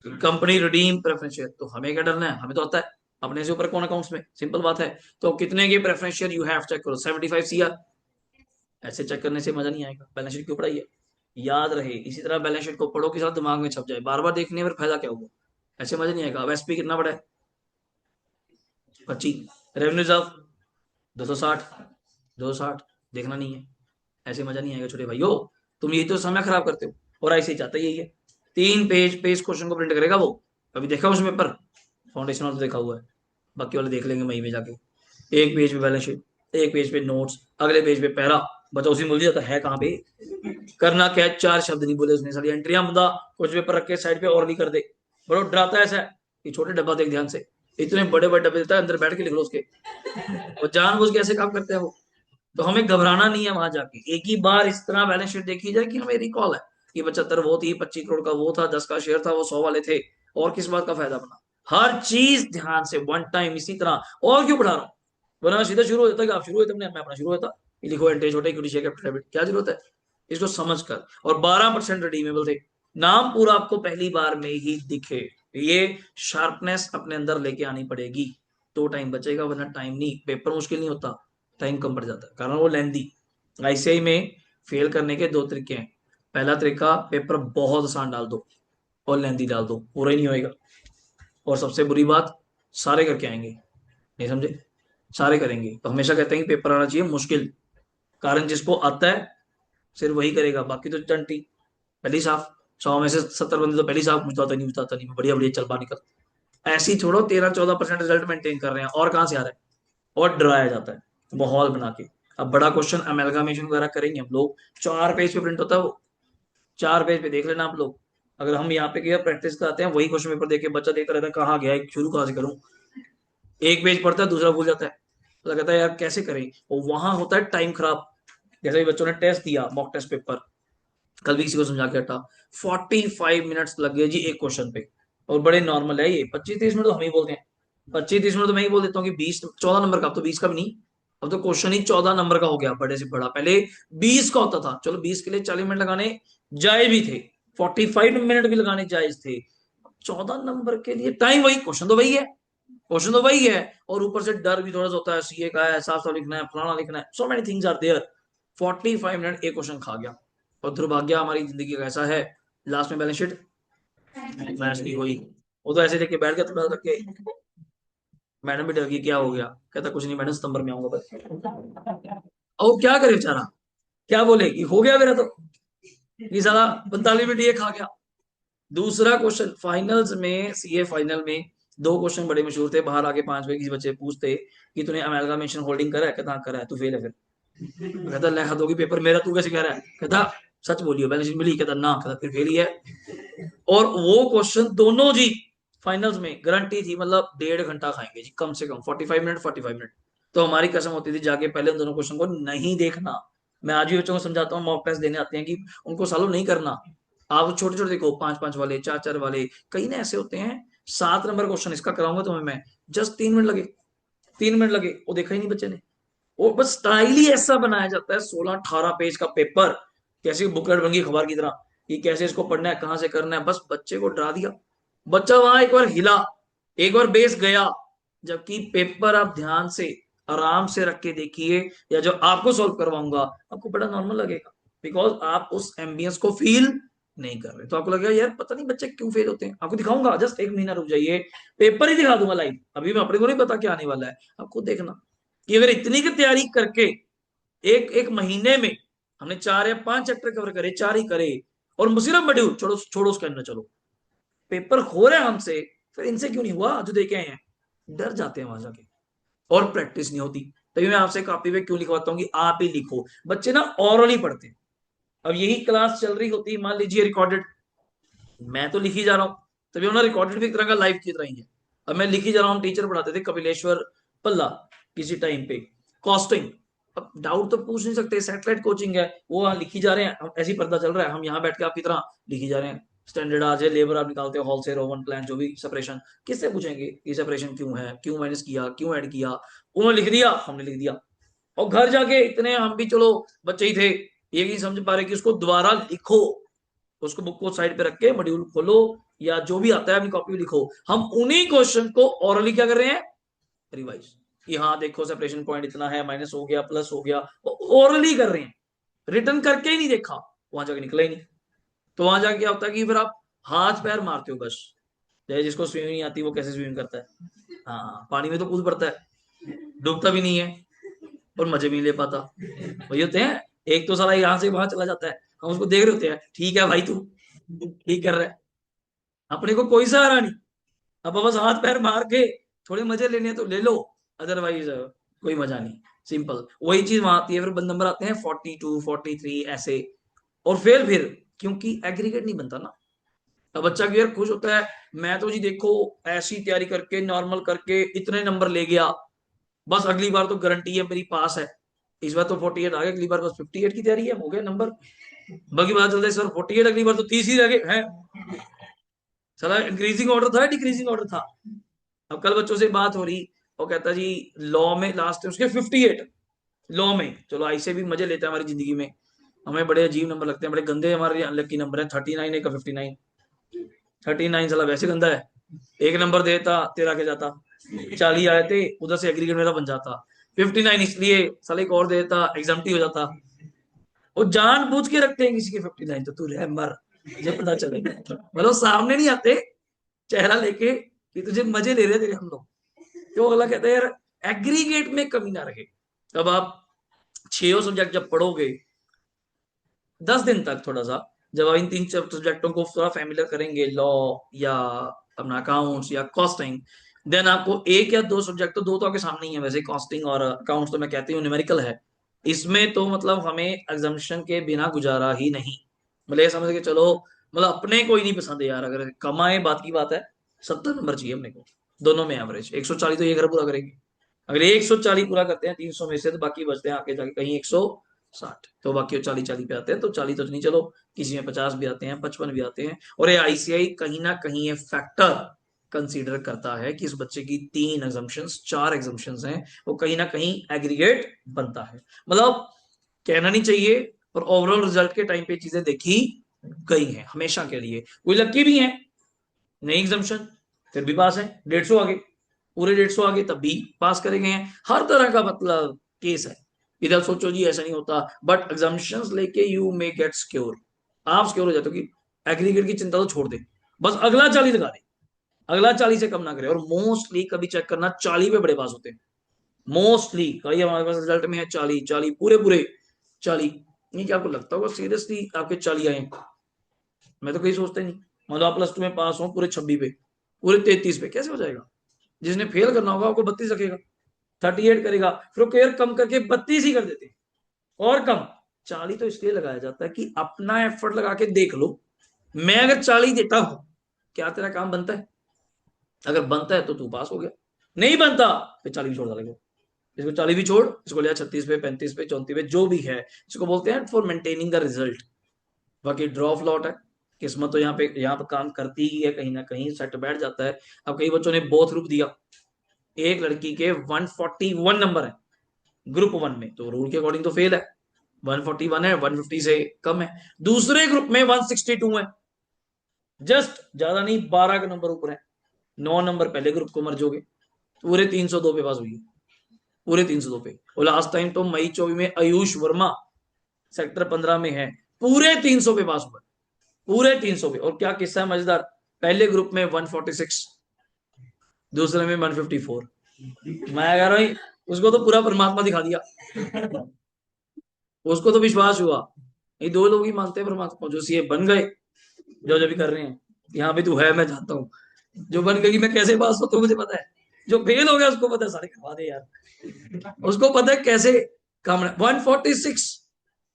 कंपनी रिडीम प्रेफरेंस शेयर। तो हमें क्या डरना है, हमें तो आता है अपने से ऊपर कौन अकाउंट्स में, सिंपल बात है। तो कितने के preference share you have, check करो, 75 CR। ऐसे चेक करने से मजा नहीं आएगा, बैलेंस शीट क्यों पढ़ाई है, याद रहे। इसी तरह बैलेंस शीट को पढ़ो कि सारा दिमाग में छप जाए, बार बार देखने में फायदा क्या होगा, ऐसे मजा नहीं आएगा। अब एसपी कितना बड़ा है, 25। रेवेन्यू रिजर्व 260, 260, देखना नहीं है, ऐसे मजा नहीं आएगा छोटे भाइयों। तुम यही तो समय खराब करते हो, और ऐसे ही चाहता यही है। 3 पेज पे इस क्वेश्चन को प्रिंट करेगा वो। अभी देखा उसमें पेपर, फाउंडेशन वाला तो देखा हुआ है, बाकी वाले देख लेंगे मई में जाके। एक पेज पे बैलेंस शीट, एक पेज पे नोट्स, अगले पेज पे पैरा। बच्चा उसी में उलझ जाता है, कहाँ पे करना क्या है, 4 शब्द नहीं बोले उसने, सारी एंट्रियां बंदा कुछ पेपर रख के साइड पे और भी कर दे। बड़ा डराता है ऐसा है। ये छोटे डब्बा देख ध्यान से, इतने बड़े बड़े डब्बे देता है, अंदर बैठ के लिख लो उसके। वो जानबूझ के ऐसे काम करते हैं वो। तो हमें घबराना नहीं है, वहां जाके एक ही बार इस तरह बैलेंस शीट देखी जाए कि हमें रिकॉल है कि 75 वो थी, 25 करोड़ का वो था, 10 का शेयर था, वो 100 वाले थे, और किस बात का फायदा बना। हर चीज ध्यान से, वन टाइम इसी तरह। और क्यों पढ़ा रहा हूँ, वरना सीधा शुरू हो जाता कि आप शुरू होते, मैं अपना शुरू होता। लिखो एंट्री छोटे इक्विटी शेयर कैपिटल डेबिट, क्या जरूरत है इसको समझ कर। और 12% रिडीमेबल थे, नाम पूरा आपको पहली बार में ही दिखे। ये शार्पनेस अपने अंदर लेके आनी पड़ेगी, तो टाइम बचेगा, वरना टाइम नहीं, पेपर मुश्किल नहीं होता, टाइम कम पड़ जाता है, कारण वो लेंदी। आईसीआई में फेल करने के 2 तरीके हैं। पहला तरीका, पेपर बहुत आसान डाल दो और लेंदी डाल दो, पूरा ही नहीं होएगा। और सबसे बुरी बात, सारे करके आएंगे, नहीं समझे, सारे करेंगे। तो हमेशा कहते हैं कि पेपर आना चाहिए मुश्किल, कारण जिसको आता है सिर्फ वही करेगा, बाकी तो चंटी। पहली साफ, 100 में से 70 बंदे तो पहली साफ, मुझे आता नहीं, मुझे आता नहीं, बढ़िया बढ़िया चल बाहर निकल। ऐसे ही छोड़ो, 13-14% रिजल्ट मेंटेन कर रहे हैं, और कहां से आ रहा है? और डराया जाता है माहौल बना के। अब बड़ा क्वेश्चन अमेलगामेशन वगैरह करेंगे हम लोग, 4 पेज पे प्रिंट होता है वो, 4 पेज पे देख लेना आप लोग। अगर हम यहाँ पे गया प्रैक्टिस कराते हैं, वही क्वेश्चन पेपर देख के बच्चा देखता रहता है कहाँ गया है, शुरू कहाँ से करूँ। एक पेज पढ़ता है, दूसरा भूल जाता है, तो कहता है यार कैसे करें। और वहां होता है टाइम खराब। जैसे भी बच्चों ने टेस्ट दिया, मॉक टेस्ट पेपर, कल भी किसी को समझा के हटा, 45 मिनट्स लग गए जी एक क्वेश्चन पे। और बड़े नॉर्मल है ये, 25-30 मिनट तो हम ही बोलते हैं। 25-30 मिनट तो मैं ही बोल देता हूँ कि 20-14 नंबर का, अब तो 20 का भी नहीं। अब तो क्वेश्चन ही 14 नंबर का हो गया, बड़े से बड़ा। पहले 20 का होता था, चलो 20 के लिए 40 मिनट लगाने जायज भी थे, 45 मिनट भी लगाने जायज थे। 14 नंबर के लिए टाइम वही, क्वेश्चन तो वही है, क्वेश्चन तो वही है। और ऊपर से डर भी थोड़ा सा होता है, सीए का है, साफ साफ लिखना है, फलाना लिखना है, so many things are there. 45 minute एक क्वेश्चन खा गया। और दुर्भाग्य हमारी जिंदगी का ऐसा है, लास्ट में बैलेंस शीट मैच नहीं हुई। वो तो ऐसे लेके बैठ गया थोड़ा करके, मैडम भी डर गई, क्या हो गया? कहता कुछ नहीं मैडम, सितंबर में आऊंगा बस। और क्या करे बेचारा, क्या बोले कि हो गया मेरा तो, ये साला 45 मिनट ये खा गया। दूसरा क्वेश्चन फाइनल्स में, सीए फाइनल में, दो क्वेश्चन बड़े मशहूर थे। बाहर आके 5 बजे किसी बच्चे पूछते कि तूने अमेलगामेशन होल्डिंग करा है? कहता हाँ करा है। तू फेल है फिर। कहता ले हाथ होगी पेपर मेरा, तू कैसे कह रहा है? कहता सच बोलियो बैलेंस शीट मिली? कहता ना। कहता फिर फेल ही है। और वो क्वेश्चन दोनों जी फाइनल्स में गारंटी थी, मतलब 1.5 घंटा खाएंगे जी कम से कम, 45 मिनट 45 मिनट। तो हमारी कसम होती थी जाके पहले उन दोनों क्वेश्चन को नहीं देखना। मैं आज भी बच्चों को समझाता हूँ, मॉक टेस्ट देने आते हैं, कि उनको सॉल्व नहीं करना। आप छोटे छोटे देखो, 5-5 वाले, 4-4 वाले, कई ना ऐसे होते हैं। 7 नंबर क्वेश्चन इसका कराऊंगा तुम्हें मैं, जस्ट 3 मिनट लगे, 3 मिनट लगे, वो देखा ही नहीं बच्चे ने। वो बस स्टाइल ही ऐसा बनाया जाता है, 16-18 पेज का पेपर, कैसी बुकलेट बन गई अखबार की तरह, कि कैसे इसको पढ़ना है, कहां से करना है, बस बच्चे को डरा दिया। बच्चा वहां एक बार हिला, एक बार बेस गया। जबकि पेपर आप ध्यान से आराम से रख के देखिए, या जो आपको सॉल्व करवाऊंगा, आपको बड़ा नॉर्मल लगेगा, बिकॉज आप उस एम्बियंस को फील नहीं कर रहे। तो आपको लगेगा यार पता नहीं बच्चे क्यों फेल होते हैं। आपको दिखाऊंगा, जस्ट 1 महीना रुक जाइए, पेपर ही दिखा दूंगा लाइव। अभी मैं अपने को नहीं पता क्या आने वाला है, आपको देखना कि अगर इतनी की तैयारी करके एक एक महीने में हमने 4 या 5 चैप्टर कवर करे, 4 ही करे, और सिर्फ मॉड्यूल छोड़ो, छोड़ो उसके अंदर, चलो पेपर हो रहा है हमसे, फिर इनसे क्यों नहीं हुआ जो देखे हैं? डर जाते हैं वहां जाके, और प्रैक्टिस नहीं होती। तभी मैं आपसे कॉपी पे क्यों लिखवाता हूँ कि आप ही लिखो। बच्चे ना ओरली पढ़ते हैं। अब यही क्लास चल रही होती, मान लीजिए रिकॉर्डेड, मैं तो लिखी जा रहा हूँ, तभी ना रिकॉर्डेड भी एक तरह का लाइव की तरह ही है। अब मैं लिखी जा रहा हूँ, टीचर पढ़ाते थे कपिलेश्वर पल्ला किसी टाइम पे, कॉस्टिंग। अब डाउट तो पूछ नहीं सकते, सैटेलाइट कोचिंग है, वो वहां लिखी जा रहे हैं, ऐसी पर्दा चल रहा है, हम यहाँ बैठ के आपकी तरह लिखी जा रहे हैं। स्टैंडर्ड आज है, लेबर आप निकालते हो, होलसेल, ओवन प्लान, जो भी सेपरेशन, किससे पूछेंगे ये सेपरेशन क्यों है, क्यों माइनस किया, क्यों ऐड किया? उन्होंने लिख दिया, हमने लिख दिया। और घर जाके इतने हम भी चलो बच्चे ही थे, ये नहीं समझ पा रहे कि उसको दोबारा लिखो, उसको बुक को साइड पे रख के मॉड्यूल खोलो, या जो भी आता है अपनी कॉपी में लिखो। हम उन्हीं क्वेश्चन को ओरली क्या कर रहे हैं, रिवाइज, कि हाँ देखो सेपरेशन पॉइंट इतना है, माइनस हो गया, प्लस हो गया, ओरली कर रहे हैं। रिटर्न करके ही नहीं देखा, वहां जाके निकला ही नहीं। तो वहां जाके क्या होता है कि फिर आप हाथ पैर मारते हो बस। जैसे जिसको स्विमिंग नहीं आती वो कैसे स्विमिंग करता है, हाँ पानी में तो कूद पड़ता है, डूबता भी नहीं है, और मजे भी नहीं ले पाता। वही होते हैं, एक तो साला यहाँ से वहां चला जाता है, हम उसको देख रहे होते हैं, ठीक है भाई तू ठीक कर रहा है, अपने को कोई सहारा नहीं। अब बस हाथ पैर मार के थोड़े मजे लेने हैं तो ले लो, अदरवाइज कोई मजा नहीं। सिंपल वही चीज वहां आती है, फिर नंबर आते हैं 42-43 ऐसे। और फिर क्योंकि एग्रीगेट नहीं बनता ना। अब बच्चा भी यार खुश होता है, मैं तो जी देखो ऐसी तैयारी करके नॉर्मल करके इतने नंबर ले गया, बस अगली बार तो गारंटी है मेरी पास है। इस बार तो 48 आ गया, अगली बार बस 58 की तैयारी है, हो गया नंबर। बाकी बात चलता है सर 48, अगली बार तो 30 ही रह गए हैं। साला इंक्रीजिंग ऑर्डर था, डिक्रीजिंग ऑर्डर था। अब कल बच्चों से बात हो रही, वो कहता जी लॉ में लास्ट है उसके 58, लॉ में, चलो ऐसे भी मजे लेते हैं हमारी जिंदगी में। हमें बड़े अजीब नंबर लगते हैं, बड़े गंदे हमारे अनलकी नंबर है। 39 है का 59, 39 साला वैसे गंदा है। एक नंबर देता तेरा के जाता, 40 आए थे उधर से एग्रीगेट मेरा बन जाता, 59 इसलिए साले एक और देता एग्जाम्प्टी हो जाता। वो जान बूझ के रखते हैं किसी के 59, तो तू रह मर, मुझे पता चलेगा, मतलब सामने नहीं आते चेहरा लेके कि तुझे मजे ले रहे तेरे हम लोग। तो अगला कहता है यार एग्रीगेट में कमी ना रहे। अब आप 6 सब्जेक्ट जब पढ़ोगे 10 दिन तक, थोड़ा सा जब आप इन 3 सब्जेक्टों को थोड़ा फैमिलियर करेंगे, लॉ या अपना अकाउंट्स या कॉस्टिंग, देन आपको एक या दो सब्जेक्ट, तो दो तो आपके सामने ही है वैसे, कॉस्टिंग और अकाउंट्स तो मैं कहती हूँ न्यूमेरिकल है, इसमें तो मतलब हमें एग्जाम्पशन के बिना गुजारा ही नहीं। मतलब ये समझ के चलो, मतलब अपने को ही नहीं पसंद है यार, अगर कमाए बात की बात है, 70 नंबर चाहिए अपने को, दोनों में एवरेज 140 तो ये घर पूरा करेंगे। अगर 140 पूरा करते हैं 300 में से, तो बाकी बचते हैं आगे जाके कहीं 160, तो बाकी 40-40 पे आते हैं, तो 40 तो नहीं, चलो किसी में 50 भी आते हैं, 55 भी आते हैं। और ये आईसीआई कहीं ना कहीं ये फैक्टर कंसीडर करता है कि इस बच्चे की 3 एग्जाम्पशंस 4 एग्जाम्पशंस हैं, वो कहीं ना कहीं एग्रीगेट बनता है। मतलब कहना नहीं चाहिए, पर ओवरऑल रिजल्ट के टाइम पे चीजें देखी गई हैं हमेशा के लिए। कोई लक्की भी है, नहीं एग्जाम्पशन, फिर भी पास है, 150 आगे, पूरे 150 आगे तब भी पास करे गए हैं। हर तरह का मतलब केस है। इधर सोचो जी ऐसा नहीं होता, बट एग्जाम्पशंस लेके यू मे गेट सिक्योर, आप सिक्योर हो जाते हो कि एग्रीगेट की चिंता तो छोड़ दे, बस अगला 40 लगा दे, अगला 40 से कम ना करे। और मोस्टली कभी चेक करना 40 पे बड़े पास होते हैं, मोस्टली। कहीं हमारे पास रिजल्ट में है 40 पूरे पूरे 40, नहीं क्या आपको लगता होगा सीरियसली आपके 40 आए? मैं तो कहीं सोचता ही नहीं। मतलब आप +2 में पास हो पूरे 26 पे, पूरे 33 पे कैसे हो जाएगा? जिसने फेल करना होगा आपको 32 रखेगा, 38 करेगा, फिर वो केयर कम करके 32 ही कर देते हैं, और कम। 40 तो इसलिए लगाया जाता है कि अपना एफर्ट लगा के देख लो, मैं अगर 40 देता हूं, क्या तेरा काम बनता है? अगर बनता है तो तू पास हो गया, नहीं बनता फिर 40 भी छोड़ डालेगा। इसको 40 भी छोड़, इसको लिया 36 पे, 35 पे, 34 पे, जो भी है, इसको बोलते हैं फॉर मेंटेनिंग द रिजल्ट। बाकी ड्रॉप लॉट है, किस्मत तो यहाँ पे काम करती ही है, कहीं ना कहीं सेट बैठ जाता है। अब कई बच्चों ने बोथ ग्रुप दिया, एक लड़की के 141 नंबर है ग्रुप 1 में, तो रूल के अकॉर्डिंग तो फेल है, 141 है, 150 से कम है। दूसरे ग्रुप में 162 है, जस्ट ज्यादा नहीं 12 के नंबर ऊपर है, 9 नंबर पहले ग्रुप को मर्ज हो गए, पूरे 302 पे पास हुई है, पूरे 302 पे। और लास्ट टाइम तो मई 24 में आयुष वर्मा सेक्टर 15 में है, पूरे 300 पे पास हुआ, पूरे 300 पे। और क्या किस्सा है मजेदार, पहले ग्रुप में 146, दूसरे में 154। मैं कह रहा हूँ उसको तो पूरा परमात्मा दिखा दिया, उसको तो विश्वास हुआ। ये दो लोग ही मानते हैं परमात्मा, जो सीए बन गए, जो जो भी कर रहे हैं। यहाँ पे तू है, मैं जानता हूँ, जो बन गई मैं कैसे पास हो तो मुझे पता है, जो फेल हो गया उसको पता है, सारे करवा दे यार, उसको पता है कैसे काम। 146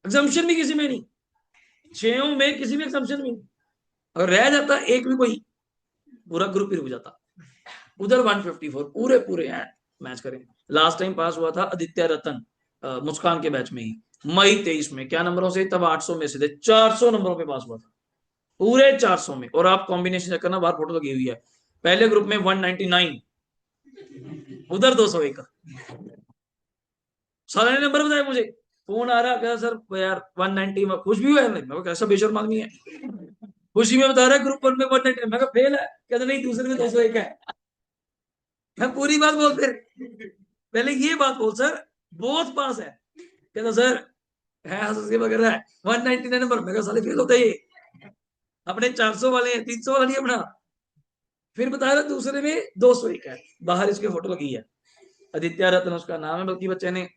एग्जाम्पशन भी किसी में नहीं, 6 में किसी भी एग्जाम्पशन में नहीं, अगर रह जाता एक भी कोई, पूरा ग्रुप ही रुक जाता। उधर 154 पूरे पूरे हैं, मैच करें। लास्ट टाइम पास हुआ था आदित्य रतन मुस्कान के बैच में ही, मई 23 में, क्या नंबरों से? तब 800 में से थे, 400 नंबरों पे पास हुआ था, पूरे 400 में। और आप कॉम्बिनेशन चेक करना, बाहर फोटो लगी हुई है, पहले ग्रुप में 199, उधर 201, सारे नंबर बताए मुझे, फोन आ रहा, कहा सर यार 190 में, खुश भी हुआ है, मैं कैसा बेशर्म आदमी है, खुशी में बता रहा है ग्रुप 1 में 190, मैं फेल है, कहता नहीं दूसरे में 201 है। मैं पूरी बात बोल, फिर पहले ये बात बोल सर, बहुत पास है, कहता सर है हंस के वगैरह है, 199 नंबर, मैं साले फेल होता है ये, अपने 400 वाले हैं, 300 वाला नहीं अपना। फिर बता रहा दूसरे में 201 है, बाहर इसके फोटो लगी है, आदित्य रत्न उसका नाम है। बल्कि बच्चे ने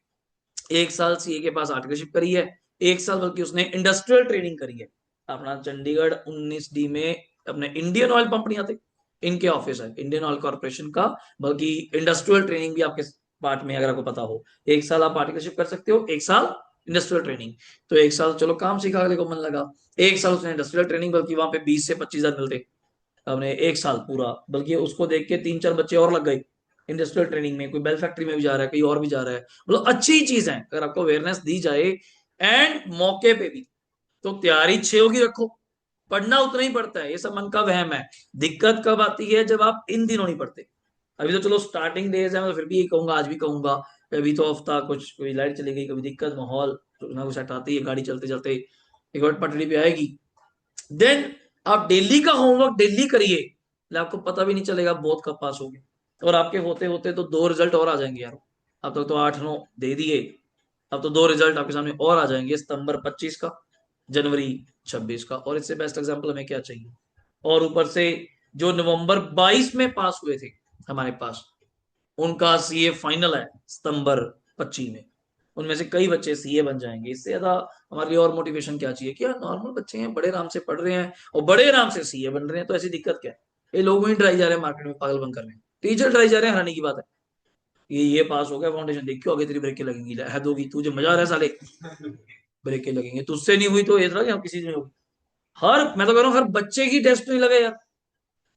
1 साल सीए के पास आर्टिकलशिप करी है, 1 साल बल्कि उसने इंडस्ट्रियल ट्रेनिंग करी है, अपना चंडीगढ़ 19D में, अपने इंडियन ऑयल पंप नहीं आते, इनके ऑफिस है इंडियन ऑयल कॉर्पोरेशन का। बल्कि इंडस्ट्रियल ट्रेनिंग भी आपके पार्ट में, अगर आपको पता हो, 1 साल आप आर्टिकलशिप कर सकते हो, 1 साल इंडस्ट्रियल ट्रेनिंग। तो 1 साल चलो काम सीखा, अगले को मन लगा, 1 साल उसने इंडस्ट्रियल ट्रेनिंग, बल्कि वहां पे 20 से 25 हजार मिलते हमने 1 साल पूरा। बल्कि उसको देख के 3-4 बच्चे और लग गए इंडस्ट्रियल ट्रेनिंग में, कोई बेल फैक्ट्री में भी जा रहा है, कहीं और भी जा रहा है। मतलब अच्छी चीज है अगर आपको अवेयरनेस दी जाए, एंड मौके पे भी। तो तैयारी 6 होगी रखो, पढ़ना उतना ही पड़ता है, ये सब मन का वहम है। दिक्कत कब आती है? जब आप इन दिनों नहीं पढ़ते। अभी तो चलो स्टार्टिंग डेज है, मैं तो फिर भी ये कहूंगा, आज भी कहूंगा, अभी तो हफ्ता कुछ, कोई लाइट चली गई, कभी दिक्कत, माहौल कुछ ना कुछ हटाती है, गाड़ी चलते चलते एक बार पटरी पे आएगी। देन आप डेली का होमवर्क डेली करिए, आपको पता भी नहीं चलेगा बहुत कब पास होगे। और आपके होते होते तो 2 रिजल्ट और आ जाएंगे यार, अब तक तो 8-9 दे दिए, अब तो 2 रिजल्ट आपके सामने और आ जाएंगे, सितंबर 25 का, जनवरी 26 का। और इससे बेस्ट एग्जाम्पल हमें क्या चाहिए? और ऊपर से जो नवंबर 22 में पास हुए थे हमारे पास, उनका सीए फाइनल है सितंबर 25 में, उनमें से कई बच्चे सीए बन जाएंगे। इससे ज्यादा हमारे लिए और मोटिवेशन क्या चाहिए? कि यार नॉर्मल बच्चे हैं, बड़े आराम से पढ़ रहे हैं और बड़े आराम से सीए बन रहे हैं, तो ऐसी दिक्कत क्या है? ये लोग ही डराई जा रहे हैं मार्केट में, पागल बन कर रहे हैं, टीचर डराई जा रहे हैं, हराने की बात है। ये पास हो गया फाउंडेशन, देखियो आगे तेरी ब्रेकें लगेंगी, हद होगी, तुझे मजा आ रहा है साले, ब्रेकें लगेंगे तुझसे नहीं हुई तो ये तरह कि किसी से नहीं होगी। हर मैं तो कह रहा हूँ हर बच्चे की टेस्ट नहीं लगे यार।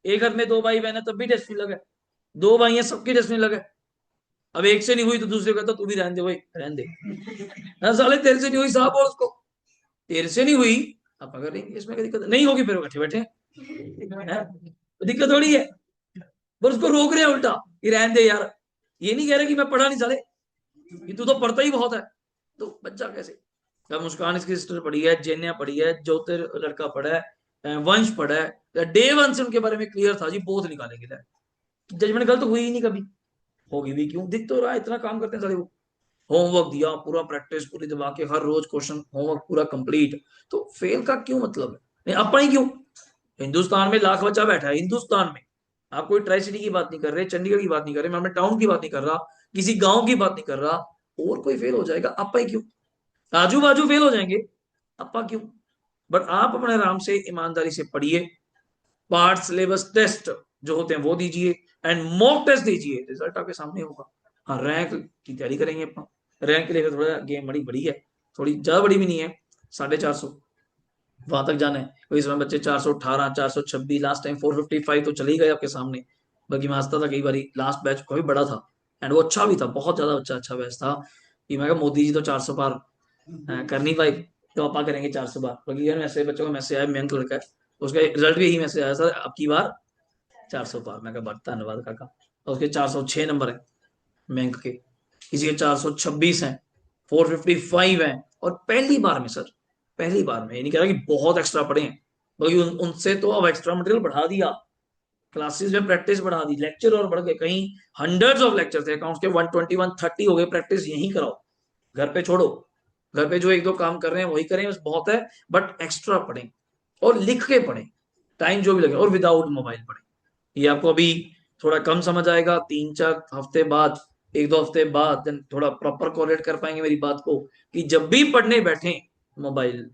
एक घर में दो भाई बहन है तब भी टेस्ट नहीं लगे, दो भाई हैं सबकी टेस्ट नहीं लगे। अब एक से नहीं हुई तो दूसरे को कहता तू भी रहने दे भाई, रहने दे। हाँ साले तेरे से नहीं हुई, साहब बोल उसको, तेरे से नहीं हुई, आप अगर नहीं इसमें क्या दिक्कत नहीं होगी फिर बैठे बैठे हैं? तो दिक्कत थोड़ी है, पर उसको रोक रहे हैं उल्टा कि रहने दे यार। ये नहीं कह रहे कि मैं पढ़ा नहीं साले, कि तू तो पढ़ता ही बहुत है। तो बच्चा कैसे, क्या मुस्कान इसकी सिस्टर पढ़ी है, जेन्या पढ़ी है, ज्योतिर लड़का पढ़ा है, वंश पढ़ा है, डे वन से उनके बारे में क्लियर था जी, बहुत निकालेंगे, जजमेंट गलत हुई ही नहीं कभी, होगी भी क्यों, दिख तो रहा है इतना काम करते हैं साले वो। होमवर्क दिया पूरा, प्रैक्टिस पूरी दबा के, हर रोज क्वेश्चन होमवर्क पूरा कंप्लीट, तो फेल का क्यों मतलब है, नहीं अपना ही क्यों। हिंदुस्तान में लाख बच्चा बैठा है, हिंदुस्तान में, आप कोई ट्राई सिटी की बात नहीं कर रहे, चंडीगढ़ की बात नहीं कर रहे, मैं अपने टाउन की बात नहीं कर रहा, किसी गांव की बात नहीं कर रहा, और कोई फेल हो जाएगा, अपा ही क्यों, आजू बाजू फेल हो जाएंगे, अपा क्यों। बट आप अपने आराम से ईमानदारी से पढ़िए, पार्ट सिलेबस टेस्ट जो होते हैं वो दीजिए, एंड मॉक टेस्ट दीजिए, रिजल्ट आपके सामने होगा। हाँ रैंक की तैयारी करेंगे अपना, रैंक के लिए थोड़ा गेम बड़ी बड़ी है, थोड़ी ज्यादा बड़ी भी नहीं है, 450 वहां तक जाना है। कोई समय बच्चे 418 426, लास्ट टाइम 455 तो चले ही गए आपके सामने। बल्कि मैं हंसता था कई बार, लास्ट बैच काफी बड़ा था, एंड वो अच्छा भी था, बहुत ज्यादा अच्छा बैच था, कि मैं कहा मोदी जी तो 400 पार कर नहीं पाए, तो अपा करेंगे 400 बार। बल्कि यार ऐसे बच्चों का मैसेज आया, मयंक लड़का है, उसका रिजल्ट भी यही मैसेज आया सर अब की बार 400 पार। मैं कहा बड़ा धन्यवाद काका। और उसके 406 नंबर है मयंक के, किसी के 426 हैं, 455 हैं, और पहली बार में सर, पहली बार में, ये नहीं कह रहा कि बहुत एक्स्ट्रा पढ़े हैं, बल्कि उनसे तो अब एक्स्ट्रा मटेरियल बढ़ा दिया, क्लासेस में प्रैक्टिस बढ़ा दी, लेक्चर और बढ़ गए, कहीं हंड्रेड्स ऑफ लेक्चर थे, अकाउंट्स के 120 130 हो गए, प्रैक्टिस यही कराओ, घर पे छोड़ो, घर पे जो एक दो काम कर रहे हैं वही करें बस बहुत है, बट एक्स्ट्रा पढ़ें और लिख के पढ़ें, टाइम जो भी लगे, और विदाउट मोबाइल पढ़ें। ये आपको अभी थोड़ा कम समझ आएगा, 3 4 हफ्ते बाद, 1 2 हफ्ते बाद देन थोड़ा प्रॉपर कोरिलेट कर पाएंगे मेरी बात को, कि जब भी पढ़ने बैठे मोबाइल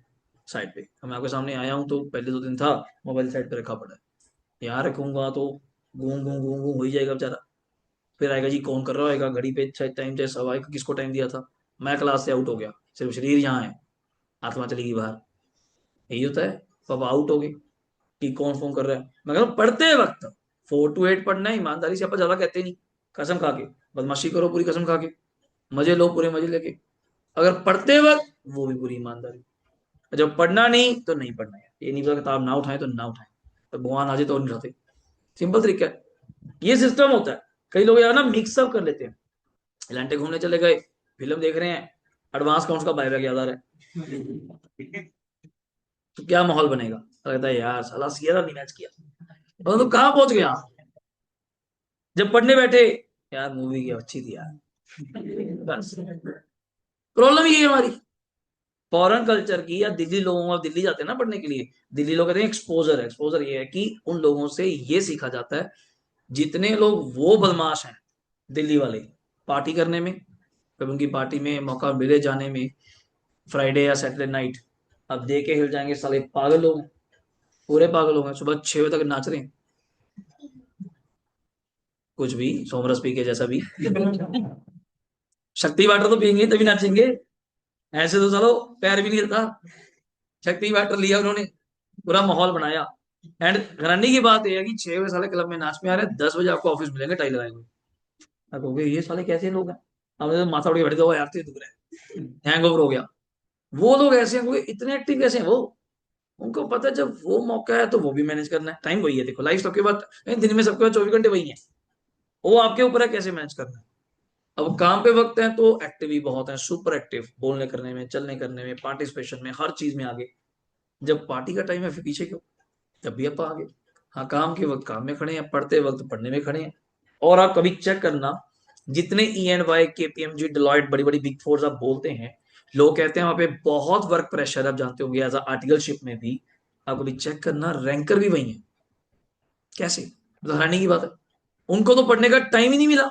साइड पे। मैं आपके सामने आया हूं तो पहले 2 दिन था मोबाइल साइड पे रखा पड़ा है, यहाँ रखूंगा तो गूं गूं गूं गूं हो ही जाएगा बेचारा, फिर आएगा जी कौन कर रहा होगा घड़ी पे, टाइम चाहे सवाई को किसको टाइम दिया था, मैं क्लास से आउट हो गया, सिर्फ शरीर यहाँ है, आत्मा चली गई बाहर, यही होता है। पापा आउट हो गए कि कौन फोन कर रहा है, मैं कह रहा हूँ पढ़ते वक्त 4 to 8 पढ़ना है, ईमानदारी से, आप ज्यादा कहते नहीं, कसम खा के, बदमाशी करो पूरी कसम खा के, मजे लो पूरे मजे लेके, अगर पढ़ते वक्त वो भी पूरी ईमानदारी, जब पढ़ना नहीं तो नहीं पढ़ना है, ये नहीं पता किताब ना उठाए तो ना उठाए, तो भगवान आ जाए तो नहीं उठाते, सिंपल तरीका है, ये सिस्टम होता है। कई लोग यार ना मिक्सअप कर लेते हैं, एलेंटे घूमने चले गए, फिल्म देख रहे हैं, एडवांस काउंट्स का बायबैक याद आ रहा है, तो क्या माहौल बनेगा, लगता है यार साला सीएरा नहीं मैच किया, तो कहाँ पहुंच गया। जब पढ़ने बैठे, यार मूवी की अच्छी थी यार, बस प्रॉब्लम ये है हमारी फॉरेन कल्चर की, या दिल्ली लोगों को, दिल्ली जाते हैं ना पढ़ने के लिए, दिल्ली लोग कहते हैं एक्सपोजर है, एक्सपोजर ये है कि उन लोगों से ये सीखा जाता है, जितने लोग वो बदमाश हैं दिल्ली वाले पार्टी करने में, कभी उनकी पार्टी में मौका मिले जाने में, फ्राइडे या सैटरडे नाइट, अब दे के हिल जाएंगे साले, पागल लोग हैं, पूरे पागल लोग हैं, सुबह 6 बजे तक नाच रहे हैं, कुछ भी सोमरस पी के जैसा भी, शक्ति वाटर तो पियेंगे तभी नाचेंगे, ऐसे तो चलो पैर भी नहीं हिलता। शक्ति वाटर लिया उन्होंने, पूरा माहौल बनाया, एंड हैरानी की बात यह है कि 6 बजे साले क्लब में नाच में आ रहे हैं, 10 बजे आपको ऑफिस मिलेंगे टाई लगाए हुए, आप कहोगे ये साले कैसे लोग हैं, अब तो माथा उठ के बैठ दो यार, दुख रहा है, हैंगओवर हो गया, वो लोग ऐसे हैं, वो इतने एक्टिव कैसे हैं वो, उनको पता है जब वो मौका है तो वो भी मैनेज करना है, टाइम वही है, देखो लाइफ सबके बाद, दिन में सबके पास 24 घंटे वही है, वो आपके ऊपर है कैसे मैनेज करना है। अब काम पे वक्त है तो एक्टिव ही बहुत है, सुपर एक्टिव, बोलने करने में, चलने करने में, पार्टिसिपेशन में, हर चीज में आगे। जब पार्टी का टाइम है फिर पीछे क्यों, जब भी आप आगे। हाँ काम के वक्त काम में खड़े हैं, पढ़ते वक्त पढ़ने में खड़े हैं। और आप कभी चेक करना, जितने EY KPMG डिलॉयट बड़ी बड़ी बिग फोर्स आप बोलते हैं, लोग कहते हैं वहां पे बहुत वर्क प्रेशर, आप जानते होंगे एज आर्टिकलशिप में भी, आप कभी चेक करना रैंकर भी वही है, कैसे, हैरानी की बात है, उनको तो पढ़ने का टाइम ही नहीं मिला,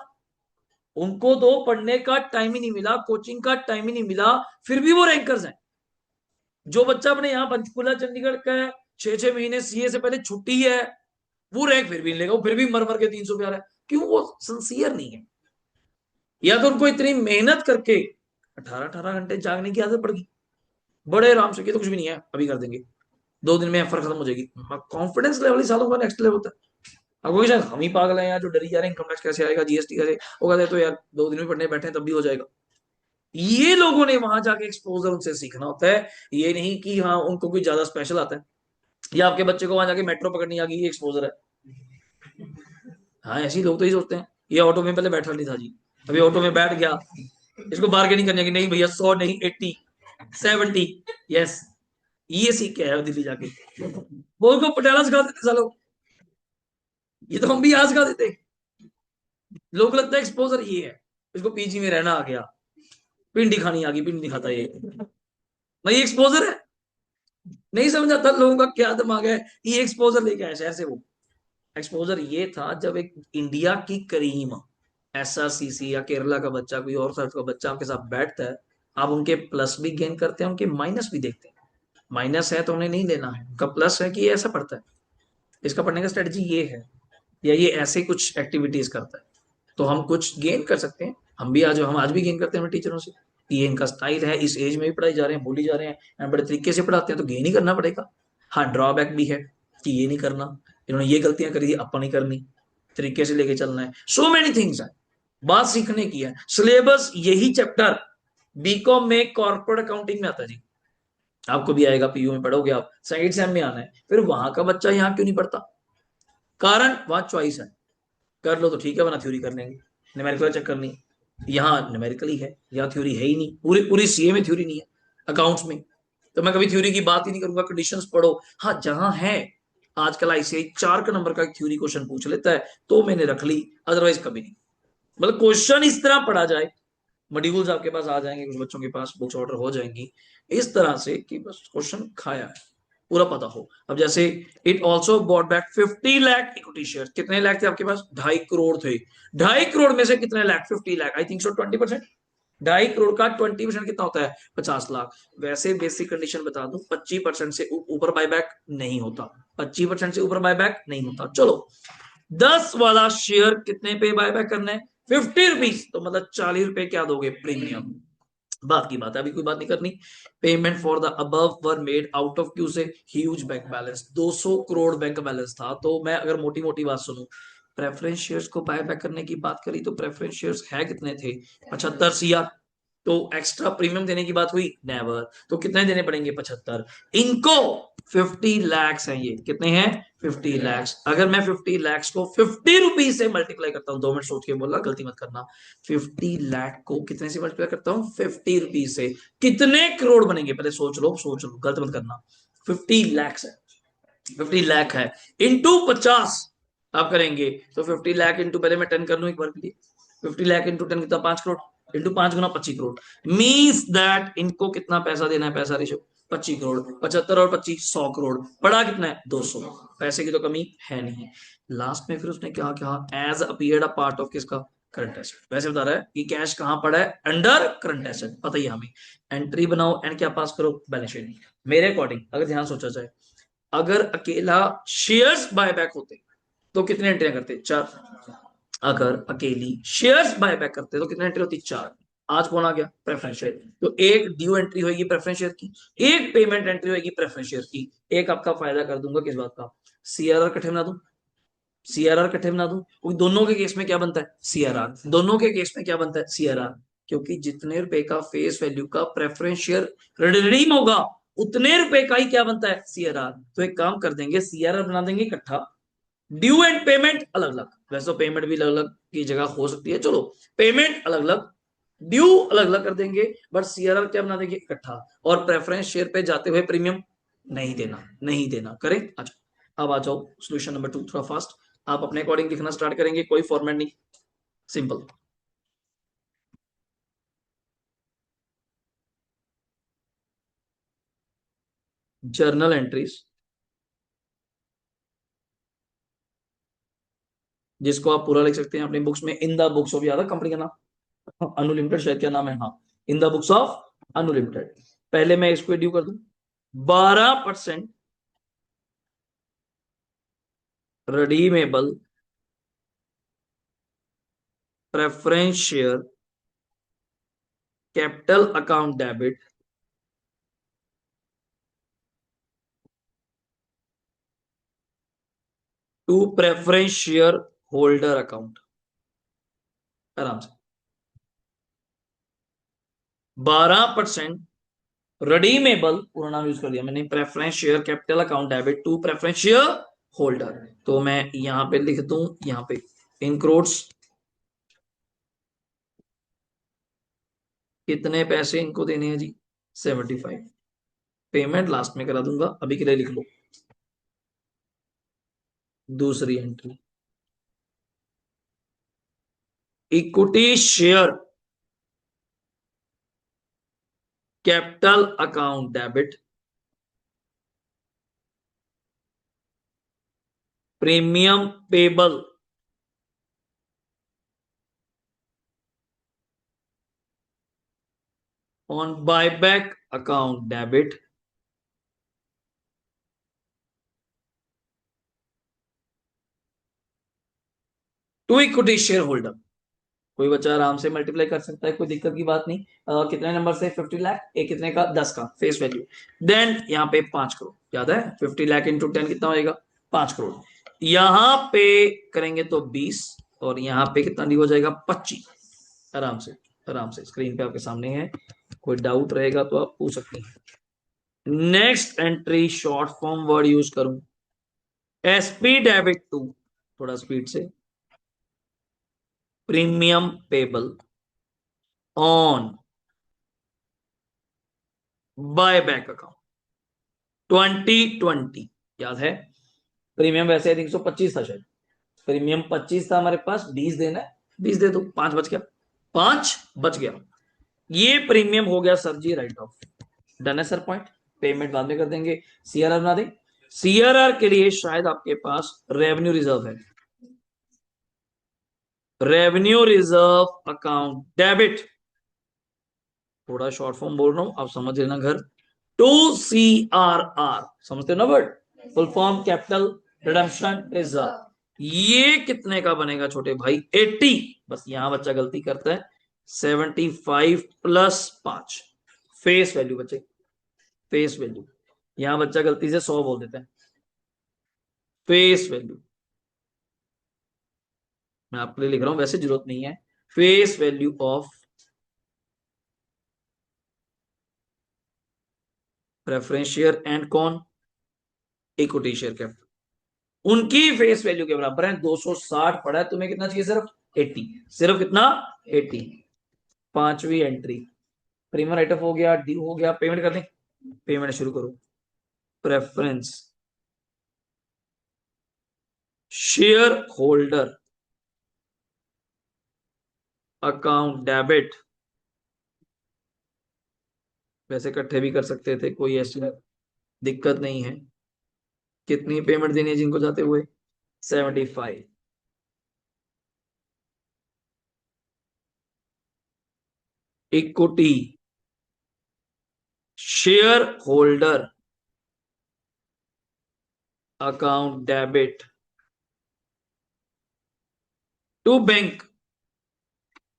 उनको तो पढ़ने का टाइम ही नहीं मिला, कोचिंग का टाइम ही नहीं मिला, फिर भी वो रैंकर्स हैं। जो बच्चा अपने यहाँ पंचकुला चंडीगढ़ का है, 6 6 महीने CA से पहले छुट्टी है, वो रैंक फिर भी नहीं लेगा, वो फिर भी मर मर के 300 पे आ रहा है। क्यों? वो सिंसियर नहीं है। या तो उनको इतनी मेहनत करके 18-18 घंटे जागने की आदत पड़ गई, बड़े आराम से, ये तो कुछ भी नहीं है, अभी कर देंगे, 2 दिन में एफर खत्म हो जाएगी। कॉन्फिडेंस लेवल ही सालों का नेक्स्ट लेवल होता है। अब कोई शायद हम ही पागल हैं यार, जो डरी जा रहे हैं इनकम टैक्स कैसे आएगा, जीएसटी कैसे, वो कहते हैं तो यार 2 दिन में पढ़ने बैठे हैं तब भी हो जाएगा। ये लोगों ने वहां जाके एक्सपोजर उनसे सीखना होता है। ये नहीं कि हाँ उनको कोई ज्यादा स्पेशल आता है, या आपके बच्चे को वहां जाके मेट्रो पकड़नी आ गई, ये एक्सपोजर है। हाँ, ऐसे ही लोग तो ही सोचते हैं। ये ऑटो में पहले बैठा नहीं था जी, अभी ऑटो में बैठ गया, इसको बार्गेनिंग करनी है कि नहीं भैया 100 नहीं 80 70, यस। ये सीख के आया दिल्ली जाके, वो उसको पटियाला सिखा देते सालों, ये तो हम भी आज सिखा देते। लोग लगता है एक्सपोजर ये है, इसको पीजी में रहना आ गया, पिंडी खानी आ गई, पिंडी नहीं खाता ये, नहीं एक्सपोजर है। नहीं समझ आता लोगों का क्या दिमाग है, ये एक्सपोजर लेके आया शहर से वो। एक्सपोजर ये था जब एक इंडिया की करीम एसआरसीसी या केरला का बच्चा, कोई और सर्च का बच्चा आपके साथ बैठता है, आप उनके प्लस भी गेन करते हैं, उनके माइनस भी देखते हैं। माइनस है तो उन्हें नहीं लेना है, उनका प्लस है कि ये ऐसा पढ़ता है, इसका पढ़ने का स्ट्रेटजी ये है, या ये ऐसे कुछ एक्टिविटीज करता है, तो हम कुछ गेन कर सकते हैं। हम आज भी गेन करते हैं अपने टीचरों से, ये इनका स्टाइल है, इस एज में भी पढ़ाई जा रहे हैं, बोली जा रहे हैं, एंड बड़े तरीके से पढ़ाते हैं, तो गेन ही करना पड़ेगा। हाँ, ड्रॉबैक भी है कि ये नहीं करना, इन्होंने ये गलतियां करी थी, अपन नहीं करनी, तरीके से लेके चलना है। सो मेनी थिंग्स है, बात सीखने की है। सिलेबस यही चैप्टर बीकॉम में कॉर्पोरेट अकाउंटिंग में आता है जी, आपको भी आएगा, पीयू में पढ़ोगे आप, सेकंड सेम में आना है। फिर वहां का बच्चा यहाँ क्यों नहीं पढ़ता? कारण वहां चॉइस है, कर लो तो ठीक है, वरना थ्योरी कर लेंगे, न्यूमेरिकल चेक करनी। यहाँ न्यूमेरिकल ही है, यहाँ थ्योरी है ही नहीं, पूरी पूरी सीए में थ्योरी नहीं है, अकाउंट्स में तो मैं कभी थ्योरी की बात ही नहीं करूंगा, कंडीशंस पढ़ो। हाँ, जहां है, आजकल आईसीआई 4 का नंबर का एक थ्योरी क्वेश्चन पूछ लेता है तो मैंने रख ली, अदरवाइज कभी नहीं। मतलब क्वेश्चन इस तरह पढ़ा जाए, मॉड्यूल्स आपके पास आ जाएंगे, कुछ बच्चों के पास बुक्स ऑर्डर हो जाएंगी इस तरह से कि बस क्वेश्चन खाया है, पूरा पता हो। अब जैसे it also bought back 50 lakh equity share, कितने लाख थे आपके पास? 2.5 करोड़ थे। 2.5 करोड़ में से कितने lakh? 50 lakh, I think so 20%। 2.5 crore का 20% कितना होता है? 50 लाख। वैसे बेसिक कंडीशन बता दूं, 25% से ऊपर बायबैक नहीं होता, 25% से ऊपर बायबैक नहीं होता। चलो, 10 वाला शेयर कितने पे बायबैक करना है? 50 रुपीज, तो मतलब 40 रुपए क्या दोगे? प्रीमियम। बात की बात है, अभी कोई बात नहीं करनी। Payment for the above were made out of क्यू से huge bank balance, 200 crore bank balance था। तो मैं अगर मोटी मोटी बात सुनूं, प्रेफरेंस शेयर्स को बाय बैक करने की बात करी तो प्रेफरेंस शेयर्स है कितने थे? 75 CR। तो एक्स्ट्रा प्रीमियम देने की बात हुई? नेवर। तो कितने देने पड़ेंगे? 75। इनको 50 लैक्स हैं, ये कितने हैं? 50 लैक्स। अगर मैं 50 लैक्स को 50 रुपीज से मल्टीप्लाई करता हूँ, 2 मिनट सोच के बोलना, गलती मत करना। 50 लाख को कितने से मल्टीप्लाई करता हूँ? 50 रुपीज से। कितने करोड़ बनेंगे? पहले सोच लो, सोच लो, गलत मत करना। 50 लैक्स है, 50 लाख है, इंटू 50 आप करेंगे तो 50 लाख इंटू, पहले मैं 10 कर लू एक बार के लिए, 50 लाख इंटू 10 कितना? 5 crore, into 5 Guna 25 crore. Means that इनको कितना पैसा देना है? पैसा रेशो 25 करोड़, 75 और 25 100 करोड़। पड़ा कितना है? 200। पैसे की तो कमी है नहीं। लास्ट में फिर उसने क्या कहा? As appeared a part of किसका? Current asset. वैसे बता रहा है कि कैश कहां पड़ा है? अंडर करंट एसेट, पता ही हमें। एंट्री बनाओ एंड क्या पास करो? Balance sheet. मेरे अकॉर्डिंग अगर ध्यान सोचा जाए, अगर अकेला शेयर्स बायबैक होते तो कितने एंट्रियां करते? 4। अगर अकेली शेयर्स बायबैक करते तो कितने एंट्री होती? 4। आज कौन आ गया? Preference share. तो एक ड्यू एंट्री होगी प्रेफरेंस शेयर की, एक पेमेंट एंट्री होगी प्रेफरेंस शेयर की। एक आपका फायदा कर दूंगा किस बात का? सीआरआर कट्ठे बना दूं, सीआरआर कट्ठे बना दूं, क्योंकि दोनों के केस में क्या बनता है? सीआरआर। दोनों के केस में क्या बनता है? सीआरआर। क्योंकि जितने रुपए का फेस वैल्यू का प्रेफरेंस शेयर रिडीम होगा, उतने रुपए का ही क्या बनता है? सीआरआर। तो एक काम कर देंगे, सीआरआर बना देंगे इकट्ठा, ड्यू एंड पेमेंट अलग अलग। वैसे तो पेमेंट भी अलग अलग की जगह हो सकती है, चलो पेमेंट अलग अलग, ड्यू अलग अलग कर देंगे, बट सीआरआर क्या बना देंगे? इकट्ठा। और प्रेफरेंस शेयर पे जाते हुए प्रीमियम नहीं देना, नहीं देना। करें? अच्छा, अब आ जाओ सोल्यूशन नंबर 2, थोड़ा फास्ट। आप अपने अकॉर्डिंग लिखना स्टार्ट करेंगे, कोई फॉर्मेट नहीं, सिंपल। जर्नल एंट्रीज, जिसको आप पूरा लिख सकते हैं अपनी बुक्स में, इन द बुक्स ऑफ, याद है कंपनी का नाम? अनु लिमिटेड शायद, क्या नाम है? हाँ, in the books of Anu limited. पहले मैं इसको ड्यू कर दूं, 12% redeemable preference share capital account debit to preference share holder account। आराम से 12% redeemable, पूरा नाम यूज कर दिया मैंने, preference share capital account debit to preference share holder. तो मैं यहां पे लिख दूं, यहां पे इन क्रोड्स, कितने पैसे इनको देने हैं जी, 75। पेमेंट लास्ट में करा दूंगा, अभी के लिए लिख लो। दूसरी entry, equity share capital account debit premium payable on buyback account debit to equity share holder. कोई बच्चा आराम से मल्टीप्लाई कर सकता है, कोई दिक्कत की बात नहीं। कितने नंबर से 50 लाख, एक कितने का, 10 का फेस वैल्यू। देन यहाँ पे 5 करोड़, याद है 50 लाख इंटू 10 कितना होएगा, 5 करोड़। यहाँ पे करेंगे तो 20, और यहाँ पे कितना डी हो जाएगा, 25। आराम से, आराम से स्क्रीन पे आपके सामने है, कोई डाउट रहेगा तो आप पूछ सकते हैं। Next entry short form word use करूं, एसपी डेबिट टू, थोड़ा स्पीड से, premium payable on buyback account 2020। याद है प्रीमियम वैसे 325 था शायद, प्रीमियम 25 था हमारे पास, 20 देना है, 20 दे दो, 5 बच गया, 5 बच गया। ये प्रीमियम हो गया सर जी राइट ऑफ। डन है सर, पॉइंट। पेमेंट बाद में कर देंगे। सीआरआर बना दें, सीआरआर के लिए शायद आपके पास रेवेन्यू रिजर्व है, रेवेन्यू रिजर्व अकाउंट डेबिट, थोड़ा शॉर्ट फॉर्म बोल रहा हूं आप समझ लेना घर, टू सी आर आर, समझते हो ना word, full form capital redemption reserve. ये कितने का बनेगा छोटे भाई, 80। बस यहां बच्चा गलती करता है, 75 प्लस 5 फेस वैल्यू बच्चे, फेस वैल्यू। यहां बच्चा गलती से 100 बोल देता है, फेस वैल्यू मैं आपके लिए लिख रहा हूं, वैसे जरूरत नहीं है। Face value of preference share and कौन, इक्विटी शेयर कैपिटल, उनकी फेस वैल्यू के बराबर है। 260 पड़ा है, तुम्हें कितना चाहिए, सिर्फ 80, सिर्फ कितना, 80। पांचवी एंट्री, प्रीमियम राइट ऑफ हो गया, ड्यू हो गया, पेमेंट कर दें, पेमेंट शुरू करो। Preference share holder account debit, वैसे इकट्ठे भी कर सकते थे, कोई ऐसी दिक्कत नहीं है। कितनी पेमेंट देनी है जिनको जाते हुए, 75। Equity share holder account debit to bank,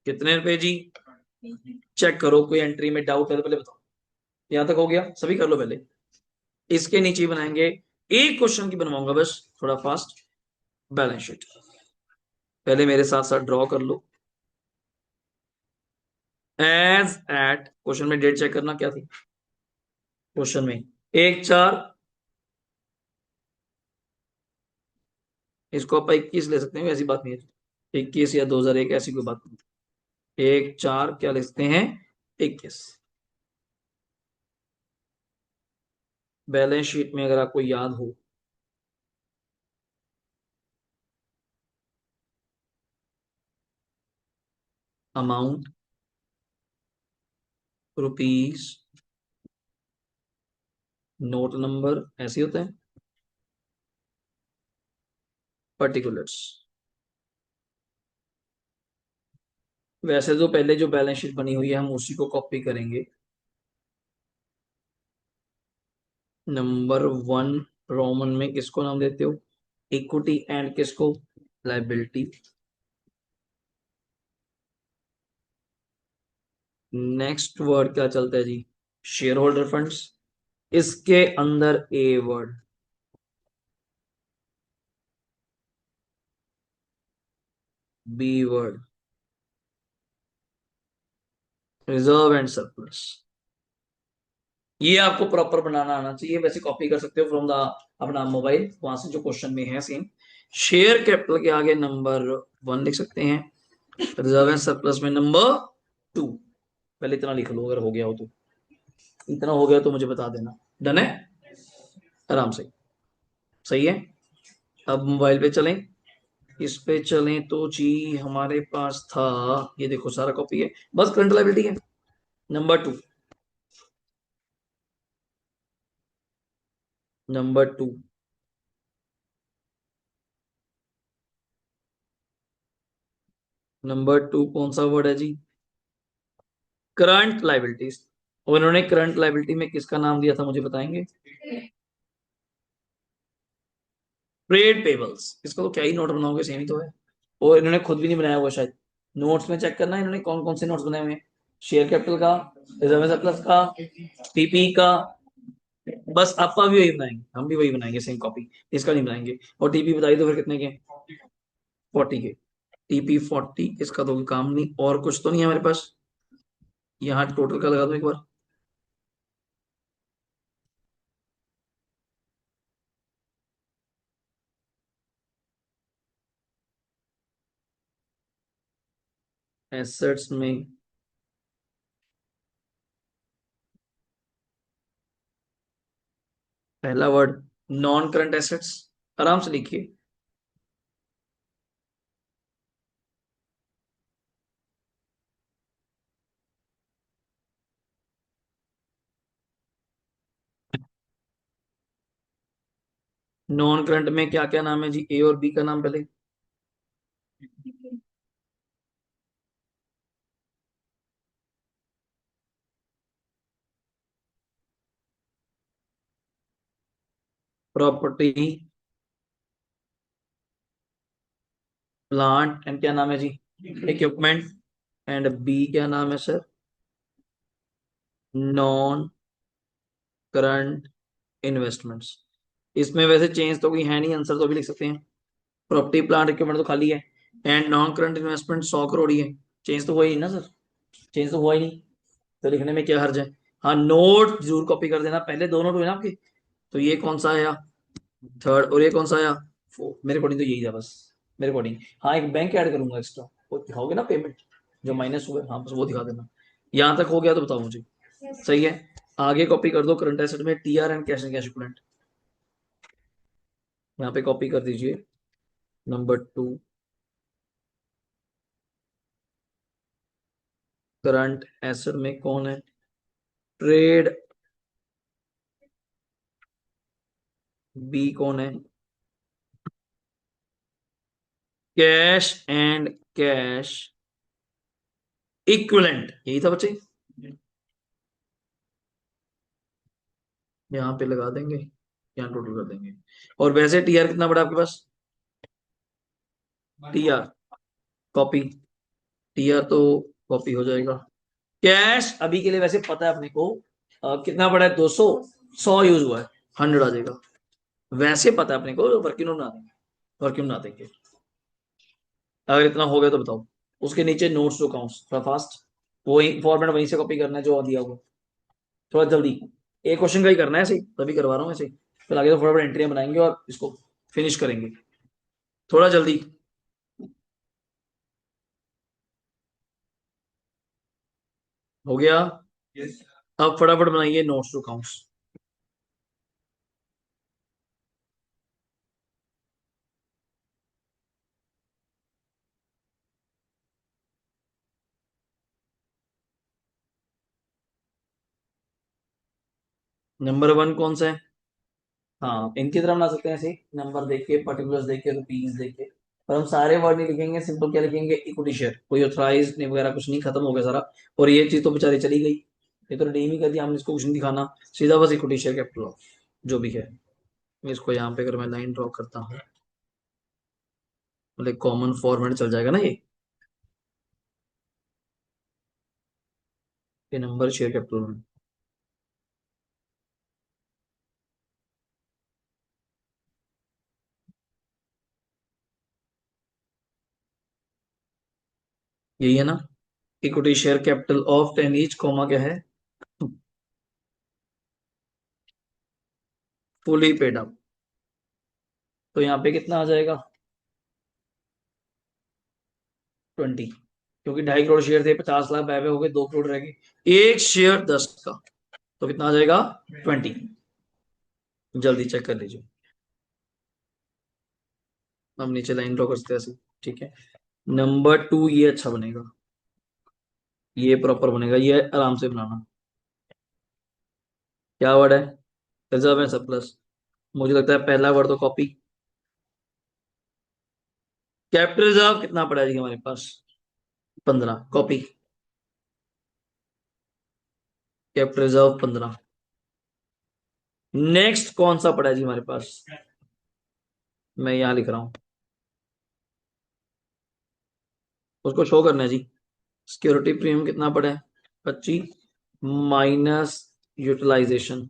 कितने रुपए जी, चेक करो, कोई एंट्री में डाउट है तो पहले बताओ। यहां तक हो गया, सभी कर लो पहले। इसके नीचे बनाएंगे, एक क्वेश्चन की बनवाऊंगा बस, थोड़ा फास्ट। बैलेंस शीट पहले मेरे साथ साथ ड्रॉ कर लो। एज एट, क्वेश्चन में डेट चेक करना क्या थी, क्वेश्चन में 1/4, इसको आप 21 ले सकते हैं, ऐसी बात नहीं है, 21 या 2001 ऐसी कोई बात नहीं। 1/4 क्या लिखते हैं, 21। बैलेंस शीट में अगर आपको याद हो, अमाउंट रुपीस, नोट नंबर ऐसे होता है, पर्टिकुलर्स। वैसे तो पहले जो बैलेंस शीट बनी हुई है हम उसी को कॉपी करेंगे। नंबर 1 रोमन में किसको नाम देते हो, इक्विटी एंड किसको, लाइबिलिटी। नेक्स्ट वर्ड क्या चलता है जी, शेयर होल्डर फंड्स। इसके अंदर A word, B word, reserve and surplus. ये आपको प्रॉपर बनाना आना चाहिए, वैसे कॉपी कर सकते हो फ्रॉम द अपना मोबाइल, वहां से जो क्वेश्चन में है सेम। शेयर कैपिटल के आगे नंबर 1 लिख सकते हैं, रिजर्व एंड सरप्लस में नंबर 2। पहले इतना लिख लो, अगर हो गया हो तो, इतना हो गया तो मुझे बता देना। डन है, आराम से, सही है। अब मोबाइल पे चलें, इस पे चलें तो जी हमारे पास था, ये देखो सारा कॉपी है, बस करंट लायबिलिटी है। नंबर 2, नंबर 2, नंबर 2 कौन सा वर्ड है जी, करंट लायबिलिटीज। और इन्होंने करंट लायबिलिटी में किसका नाम दिया था मुझे बताएंगे, ट्रेड पेबल्स। इसका तो क्या ही नोट बनाओगे, सेम ही तो है। और इन्होंने खुद भी नहीं बनाया हुआ शायद, नोट्स में चेक करना इन्होंने कौन कौन से नोट्स बनाए हुए हैं, शेयर कैपिटल का, रिजर्व सरप्लस का, पीपी का। बस आपका भी वही बनाएंगे, हम भी वही बनाएंगे, सेम कॉपी। इसका नहीं बनाएंगे। और टीपी बताइए तो फिर कितने के, 40 के। टीपी 40, इसका तो कोई काम नहीं। और कुछ तो नहीं है हमारे पास, यहाँ टोटल का लगा दो एक बार। एसेट्स में पहला वर्ड नॉन करंट एसेट्स, आराम से लिखिए। नॉन करंट में क्या क्या नाम है जी, ए और बी का नाम पहले। प्रॉपर्टी, प्लांट एंड क्या नाम है जी, इक्विपमेंट। एंड बी क्या नाम है सर, नॉन करंट इन्वेस्टमेंट्स। इसमें वैसे चेंज तो कोई है नहीं, आंसर तो भी लिख सकते हैं। प्रॉपर्टी प्लांट इक्विपमेंट तो खाली है, and non current investment 100 crore ही है। चेंज तो हुआ ही नहीं ना सर, चेंज तो हुआ ही नहीं, तो लिखने में क्या हर्ज है। हाँ, नोट जरूर कॉपी कर देना, पहले दो नोट हुए ना आपके। तो ये कौन सा आया, थर्ड, और ये कौन सा आया, फोर्थ। मेरे अकॉर्डिंग तो यही था बस, मेरे अकॉर्डिंग। हाँ, एक बैंक ऐड करूंगा एक्स्ट्रा, वो दिखाओगे ना पेमेंट जो माइनस हुए, हाँ बस वो दिखा देना। यहाँ तक हो गया तो बताओ मुझे, सही है। आगे कॉपी कर दो, करंट एसेट में टीआर एंड कैश इक्विवेलेंट। यहाँ पे कॉपी कर दीजिए, नंबर 2, करंट एसेट में कौन है, ट्रेड, बी कौन है, कैश एंड कैश इक्विवेलेंट, यही था बच्चे। यहाँ पे लगा देंगे, यहाँ टोटल कर देंगे। और वैसे टीआर कितना बड़ा आपके पास, टीआर कॉपी, टीआर तो कॉपी हो जाएगा। कैश अभी के लिए वैसे पता है अपने को, कितना बड़ा है, 200, 100 यूज हुआ है, 100 आ जाएगा। वैसे पता है अपने को, वर्किंग नोट बना देंगे, वर्किंग बना देंगे। अगर इतना हो गया तो बताओ। उसके नीचे नोट्स टू अकाउंट्स, थोड़ा फास्ट, वही फॉर्मेट वहीं से कॉपी करना है जो दिया होगा, थोड़ा जल्दी। एक क्वेश्चन का ही करना है, ऐसे ही तभी करवा रहा हूँ ऐसे ही। फिर आगे तो फटाफट एंट्रियां बनाएंगे और इसको फिनिश करेंगे, थोड़ा जल्दी। हो गया। अब फटाफट बनाइए नोट्स टू अकाउंट्स। नंबर 1 कौन सा है, हाँ इनकी तरह बना सकते हैं ऐसे, नंबर देख के, पर्टिकुलर्स देख के, रुपीज देख के। पर हम सारे वर्ड नहीं लिखेंगे, सिंपल क्या लिखेंगे, इक्विटी शेयर, कोई ऑथराइज नहीं वगैरह कुछ नहीं, खत्म हो गया सारा। और ये चीज तो बेचारी चली गई, ये तो रिडीम ही कर दिया हमने, इसको कुछ नहीं दिखाना, सीधा बस इक्विटी शेयर कैपिटल जो भी है। इसको यहाँ पे अगर मैं लाइन ड्रॉ करता हूँ, बोले कॉमन फॉर्मेट चल जाएगा ना ये नंबर शेयर कैपिटल में। यही है ना। Equity share capital of 10 each comma क्या है, फुली पेड अप। तो यहाँ पे कितना आ जाएगा, 20, क्योंकि 2.5 करोड़ शेयर थे, 50 लाख बाय हो गए, 2 करोड़ रह गए, एक शेयर 10 का, तो कितना आ जाएगा, 20। जल्दी चेक कर लीजिए। हम नीचे लाइन ड्रॉ करते हैं ऐसे, ठीक है। नंबर 2 ये अच्छा बनेगा, ये प्रॉपर बनेगा, ये आराम से बनाना। क्या वर्ड है, रिजर्व एंड सरप्लस। मुझे लगता है पहला वर्ड तो कॉपी। कैपिटल रिजर्व कितना पड़ा है जी हमारे पास, 15, कॉपी। Capital reserve 15। नेक्स्ट कौन सा पड़ा है जी हमारे पास, मैं यहां लिख रहा हूं, उसको शो करना है जी। सिक्योरिटी प्रीमियम कितना पड़ा है, 25 माइनस यूटिलाइजेशन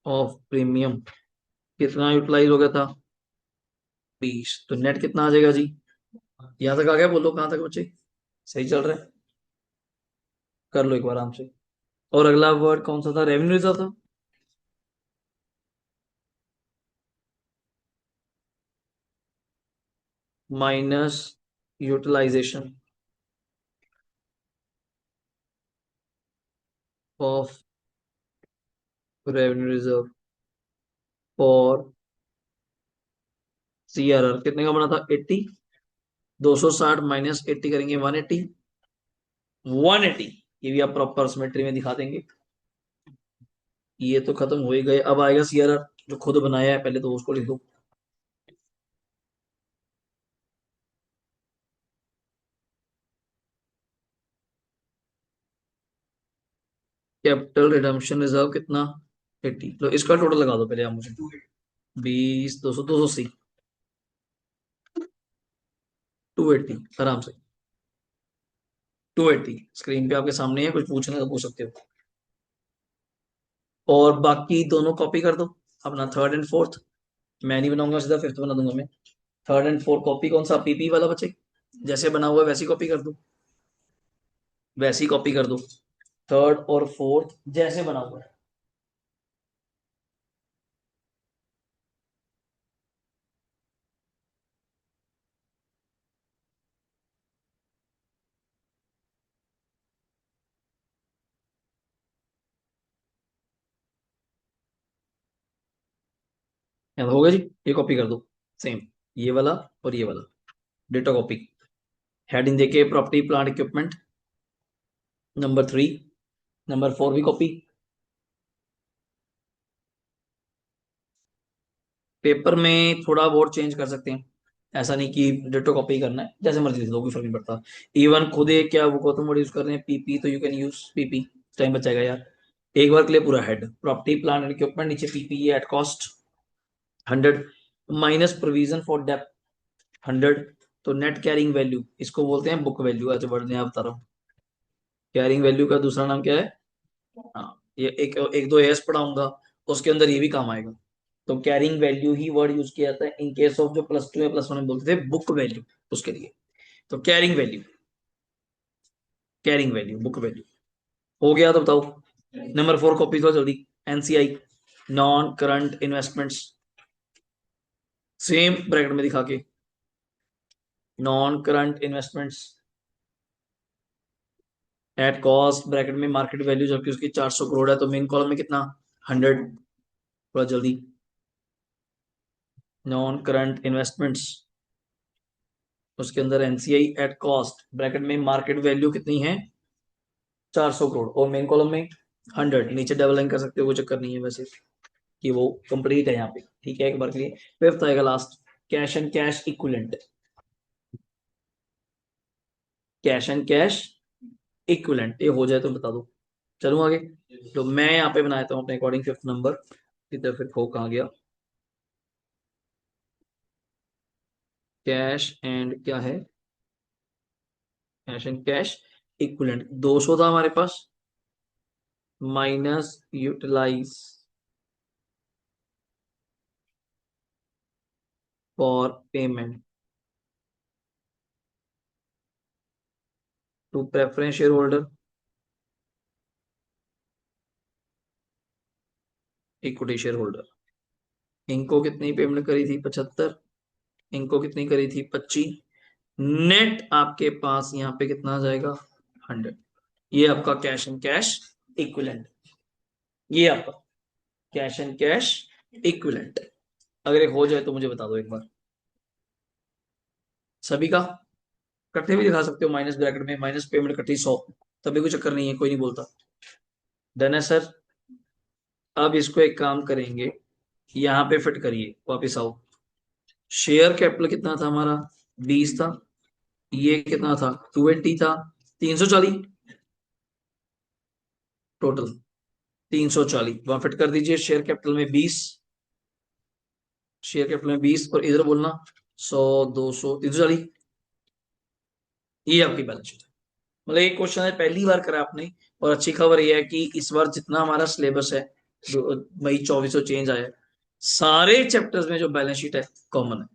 ऑफ प्रीमियम, कितना यूटिलाइज हो गया था, 20, तो नेट कितना आ जाएगा जी। यहां तक आ गया, बोलो कहां तक बच्चे, सही चल रहा है, कर लो एक बार आराम से। और अगला वर्ड कौन सा था, रेवेन्यू रिजर्व था। Minus utilization of revenue reserve for CRR, कितने का बना था, 80। 260 माइनस 80 करेंगे 180, 180। ये भी आप प्रॉपर सिमेट्री में दिखा देंगे। ये तो खत्म हो ही गए, अब आएगा सीआरआर जो खुद बनाया है, पहले तो उसको लिख दो। कैपिटल रिडम्पशन रिजर्व कितना, 80, तो इसका टोटल लगा दो पहले आप मुझे, 20, 200, 280, 280 आराम से, 280 स्क्रीन पे आपके सामने है, कुछ पूछना तो पूछ सकते हो। और बाकी दोनों कॉपी कर दो, अपना थर्ड एंड फोर्थ। मैं नहीं बनाऊंगा, सीधा फिफ्थ बना दूंगा मैं। थर्ड एंड फोर्थ कॉपी कौन सा, पीपी वाला बच्चे, जैसे बना हुआ है वैसी कॉपी कर दो, वैसी कॉपी कर दो। थर्ड और फोर्थ जैसे बना हुआ है। याद होगा जी, ये कॉपी कर दो, सेम, ये वाला और ये वाला, डेटा कॉपी। हेडिंग देके property plant equipment, number 3, number 4 भी कॉपी। पेपर में थोड़ा बहुत चेंज कर सकते हैं, ऐसा नहीं कि डिटो कॉपी करना है, जैसे मर्जी लिख दो, कोई फर्क नहीं पड़ता। इवन खुद एक क्या वो गौतम वर्ड यूज कर रहे हैं पीपी, तो you can use PP, time बचाएगा यार। एक बार के लिए पूरा head, property plant and equipment, नीचे PP at cost 100, minus provision for depth 100, तो नेट कैरिंग वैल्यू इसको बोलते हैं बुक वैल्यू, ऐसे वर्ड में आप बता रहा हूँ। कैरिंग वैल्यू का दूसरा नाम क्या है, हाँ, ये एक एक दो एस पढ़ाऊंगा, उसके अंदर ये भी काम आएगा। तो कैरिंग वैल्यू ही वर्ड यूज किया जाता है इन केस ऑफ जो +2 या +1 में बोलते थे बुक वैल्यू, उसके लिए। तो carrying value, carrying value book value हो गया, तो बताओ नंबर 4 कॉपी तो जल्दी। NCI, non current investments, same bracket में दिखा के, non current investments at cost bracket में मार्केट वैल्यू, जबकि उसकी 400 करोड़ है, तो मेन कॉलम में कितना, 100, थोड़ा जल्दी। नॉन करंट इन्वेस्टमेंट्स, उसके अंदर एनसीआई एट कॉस्ट ब्रैकेट में मार्केट वैल्यू कितनी है, 400 करोड़, और मेन कॉलम में 100, नीचे डबल लाइन कर सकते हो, कोई चक्कर नहीं है वैसे, कि वो कंप्लीट है यहाँ पे, ठीक है, एक बार के लिए। फिफ्थ आएगा last, cash and cash equivalent, cash and cash equivalent, ये हो जाए तो बता दो, चलूँ आगे। तो मैं यहाँ पे बनाता हूँ अपने अकॉर्डिंग फिफ्थ नंबर, इधर फिर खो कहाँ गया, कैश एंड क्या है, कैश एंड कैश इक्विलेंट 200 था हमारे पास, minus utilize for payment to preference share holder, equity share holder. इनको कितनी पेमेंट करी थी, 75। इनको कितनी करी थी, 25। नेट आपके पास यहाँ पे कितना आ जाएगा, 100। ये आपका कैश एंड कैश इक्विलेंट, ये आपका कैश एंड कैश इक्विलेंट। अगर ये हो जाए तो मुझे बता दो एक बार सभी का। इकट्ठे भी दिखा सकते हो, माइनस ब्रैकेट में, माइनस पेमेंट कटी 100, तभी कोई चक्कर नहीं है, कोई नहीं बोलता। डन है सर। अब इसको एक काम करेंगे, यहाँ पे फिट करिए, वापिस आओ। शेयर कैपिटल कितना था हमारा, 20 था। ये कितना था, 20 था। 340 टोटल, 340 वहां फिट कर दीजिए। शेयर कैपिटल में 20, शेयर कैपिटल में 20, और इधर बोलना 100, 200, 340। ये आपकी बैलेंस शीट है। मतलब एक क्वेश्चन है, पहली बार करा आपने। और अच्छी खबर यह है कि इस बार जितना हमारा सिलेबस है, जो मई 24 से चेंज आया है, सारे चैप्टर्स में जो बैलेंस शीट है कॉमन है।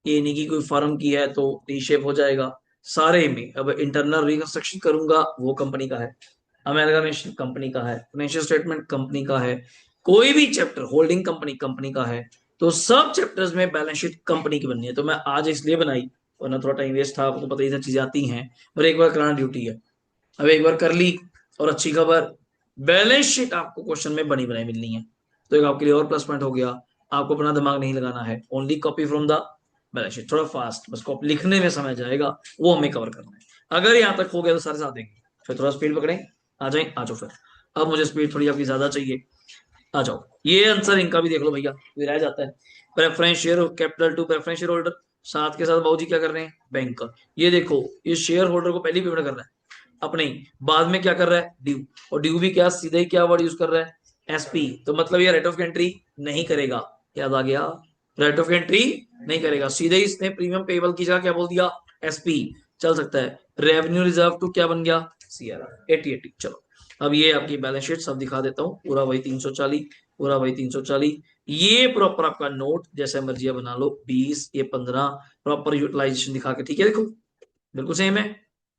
ये नहीं कि कोई फर्म की है तो रीशेप हो जाएगा, सारे में। अब इंटरनल रिकंस्ट्रक्शन करूंगा वो कंपनी का है, अमेरिका कंपनी का है, फाइनेंशियल स्टेटमेंट कंपनी का है, कोई भी चैप्टर होल्डिंग कंपनी कंपनी का है, तो सब चैप्टर्स में बैलेंस शीट कंपनी की बननी है। तो मैं आज इसलिए बनाई, वरना थोड़ा टाइम वेस्ट था, आपको पता ही था चीजें आती हैं, पर एक बार कराना ड्यूटी है। अब एक बार कर ली, और अच्छी खबर, बैलेंस शीट आपको क्वेश्चन में बनी बनाई मिलनी है। तो एक आपके लिए और प्लस पॉइंट हो गया, आपको अपना दिमाग नहीं लगाना है, only copy from the balance sheet. थोड़ा फास्ट, बस कॉपी लिखने में समय जाएगा, वो हमें कवर करना है। अगर यहाँ तक हो गया तो सारे साथ देंगे, फिर थोड़ा स्पीड पकड़ें। आ जाए, आ जाओ फिर। अब मुझे स्पीड थोड़ी आपकी ज्यादा चाहिए। आ जाओ, ये आंसर इनका भी देख लो भैया, ये रह जाता है। Preference share capital to preference share holder, साथ के साथ बाबूजी क्या कर रहे हैं, बैंक का। ये देखो, ये शेयर होल्डर को पहली पेमेंट कर रहा है अपने ही, बाद में क्या कर रहा है, ड्यू। और ड्यू भी क्या, सीधे ही क्या वर्ड यूज कर रहा है, एसपी। तो मतलब ये रेट ऑफ एंट्री नहीं करेगा, याद आ गया, रेट ऑफ एंट्री नहीं करेगा, सीधे ही इसने प्रीमियम पेबल की जगह क्या बोल दिया, एसपी। चल सकता है। रेवेन्यू रिजर्व टू क्या बन गया, सीआरआर 80 80। चलो, अब ये आपकी बैलेंस शीट सब दिखा देता हूँ, पूरा वही 340, पूरा वही 340। ये प्रॉपर आपका नोट जैसे मर्जी बना लो, 20, ये 15, प्रॉपर यूटिलाइजेशन दिखा के, ठीक है, देखो बिल्कुल सेम है।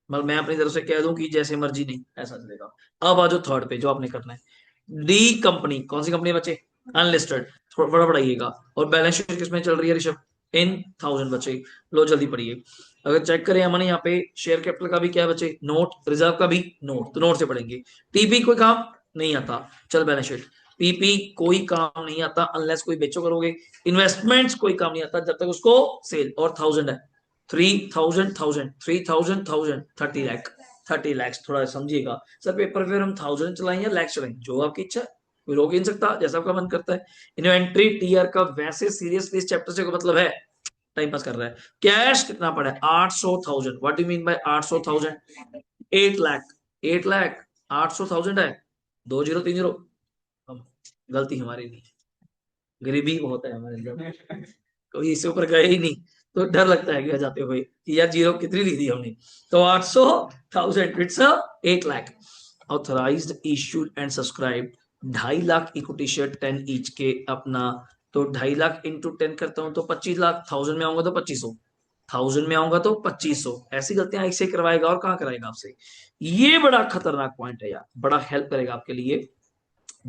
मतलब मैं अपनी तरफ से कह दूं कि जैसे मर्जी नहीं, ऐसा चलेगा। अब आ जाओ थर्ड पे, जो आपने करना है, डी कंपनी, कौन सी कंपनी है बच्चे, अनलिस्टेड। थोड़ा बड़ा पढ़ाइएगा। और बैलेंस शीट किसमें चल रही है ऋषभ, इन 1000 बच्चे। लो जल्दी पढ़िए। अगर चेक करें हमने यहाँ पे, शेयर कैपिटल का भी क्या है बच्चे, नोट, रिजर्व का भी नोट, तो नोट से पढ़ेंगे। टीपी कोई काम नहीं आता, चल बैलेंस शीट। पीपी कोई काम नहीं आता अनलेस कोई बेचो करोगे। इन्वेस्टमेंट्स कोई काम नहीं आता जब तक उसको सेल। और 1000 है, 3000 1000 3000 1000 30 लाख, 30 लाख। थोड़ा समझिएगा सर, पेपर पे हम 1000 चलाएं या लैक्स चलाएं, जो आपकी इच्छा है, कोई रोक ही नहीं सकता, जैसा आपका मन करता है। इन्वेंट्री टीआर का वैसे सीरियसली इस चैप्टर से कोई मतलब है, टाइम पास कर रहा है। कैश कितना पड़ा है, 800,000। What do mean by 800,000, 8 lakh, 8 lakh, 800,000 है, 2030। हम, गलती हमारी नहीं, गरीबी बहुत है हमारे अंदर, कभी इससे ऊपर गए ही नहीं, तो डर लगता है कि जाते हुए कि यार जीरो कितनी ली थी हमने। तो 800,000, it's 8 lakh. Authorised issued and subscribe 2.5 lakh equity share 10 each के अपना। तो 2.5 लाख इंटू 10 करता हूं तो 25 लाख, 1000 में आऊंगा तो 2500, 1000 में आऊंगा तो 2500। ऐसी गलतियां इससे करवाएगा और कहाँ कराएगा आपसे। ये बड़ा खतरनाक पॉइंट है यार, बड़ा हेल्प करेगा आपके लिए।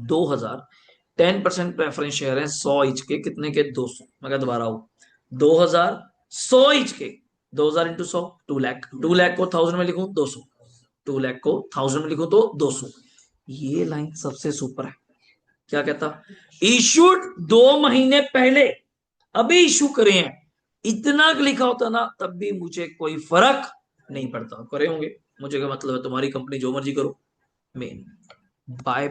2000, 10% प्रेफरेंस शेयर है, 100 इंच के, कितने के, 200। मैं क्या दोबारा हूं, 2000, 100 इंच के, 2000 इंटू 100, 2 लाख। 2 लाख को 1000 में लिखूं 200, 2 लाख को 1000 में लिखूं तो 200। ये लाइन सबसे सुपर है। क्या कहता, इशूड 2 महीने पहले, अभी इशू करे हैं, इतना लिखा होता ना तब भी मुझे कोई फर्क नहीं पड़ता। करे होंगे, मुझे क्या मतलब है, तुम्हारी कंपनी जो मर्जी करो। Main buy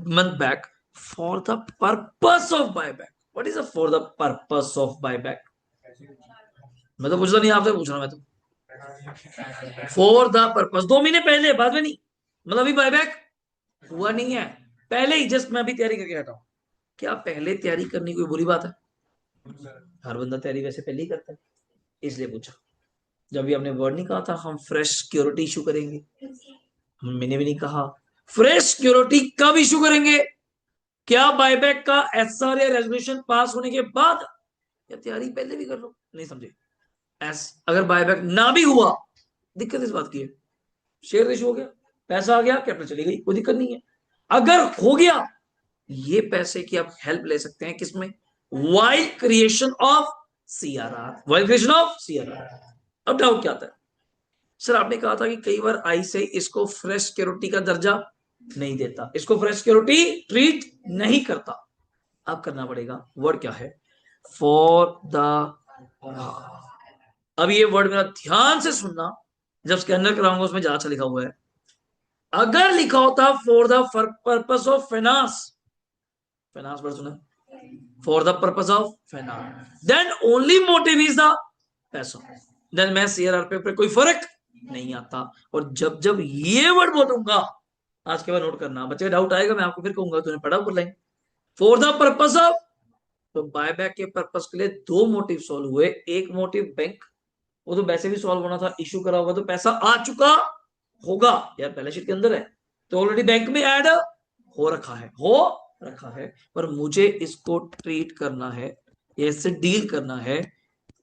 month back for the purpose of buyback. What is the for the purpose of buyback? मैं तो पूछता नहीं, आपसे पूछ रहा हूं मैं तो। फॉर द पर्पस 2 महीने पहले, बाद में नहीं, मतलब अभी बायबैक हुआ नहीं है, पहले ही जस्ट मैं अभी तैयारी करके हटा हूं। क्या पहले तैयारी करनी कोई बुरी बात है? हर बंदा तैयारी वैसे पहले ही करता है, इसलिए पूछा। जब भी आपने वर्ड नहीं कहा था हम फ्रेश सिक्योरिटी इशू करेंगे, मैंने भी नहीं कहा फ्रेश सिक्योरिटी कब इशू करेंगे, क्या बायबैक का एसआर या रेजोल्यूशन पास होने के बाद, या तैयारी पहले भी कर लो, नहीं समझे? एस अगर बायबैक ना भी हुआ, दिक्कत इस बात की है, शेयर इशू हो गया, पैसा आ गया, कैपिटल चली गई, कोई दिक्कत नहीं है। अगर हो गया, ये पैसे की आप हेल्प ले सकते हैं किसमें, while creation of CRR, while creation of CRR. अब डाउट क्या आता है, सर आपने कहा था कि कई बार आई से इसको फ्रेश सिक्योरिटी का दर्जा नहीं देता, इसको फ्रेश सिक्योरिटी ट्रीट नहीं करता। अब करना पड़ेगा, वर्ड क्या है, फॉर द, अब ये वर्ड मेरा ध्यान से सुनना, जब स्कैनर कराऊंगा उसमें ज्यादा अच्छा लिखा हुआ है। अगर लिखा होता for the purpose of finance, finance word सुना, for the purpose of finance, then only motive is the पैसा, देन मैं सीआरआर पे कोई फर्क नहीं आता। और जब जब ये वर्ड बोलूंगा, आज के बाद नोट करना, बच्चे डाउट आएगा मैं आपको फिर कहूंगा तूने पढ़ा ऊपर line, for the purpose of, तो बायबैक के पर्पस के लिए दो मोटिव सॉल्व हुए, एक मोटिव बैंक, वो तो वैसे भी सॉल्व होना था, इशू करा होगा तो पैसा आ चुका होगा, यार बैलेंस शीट के अंदर है, तो ऑलरेडी बैंक में ऐड हो रखा है, हो रखा है, पर मुझे इसको ट्रीट करना है, या इससे डील करना है,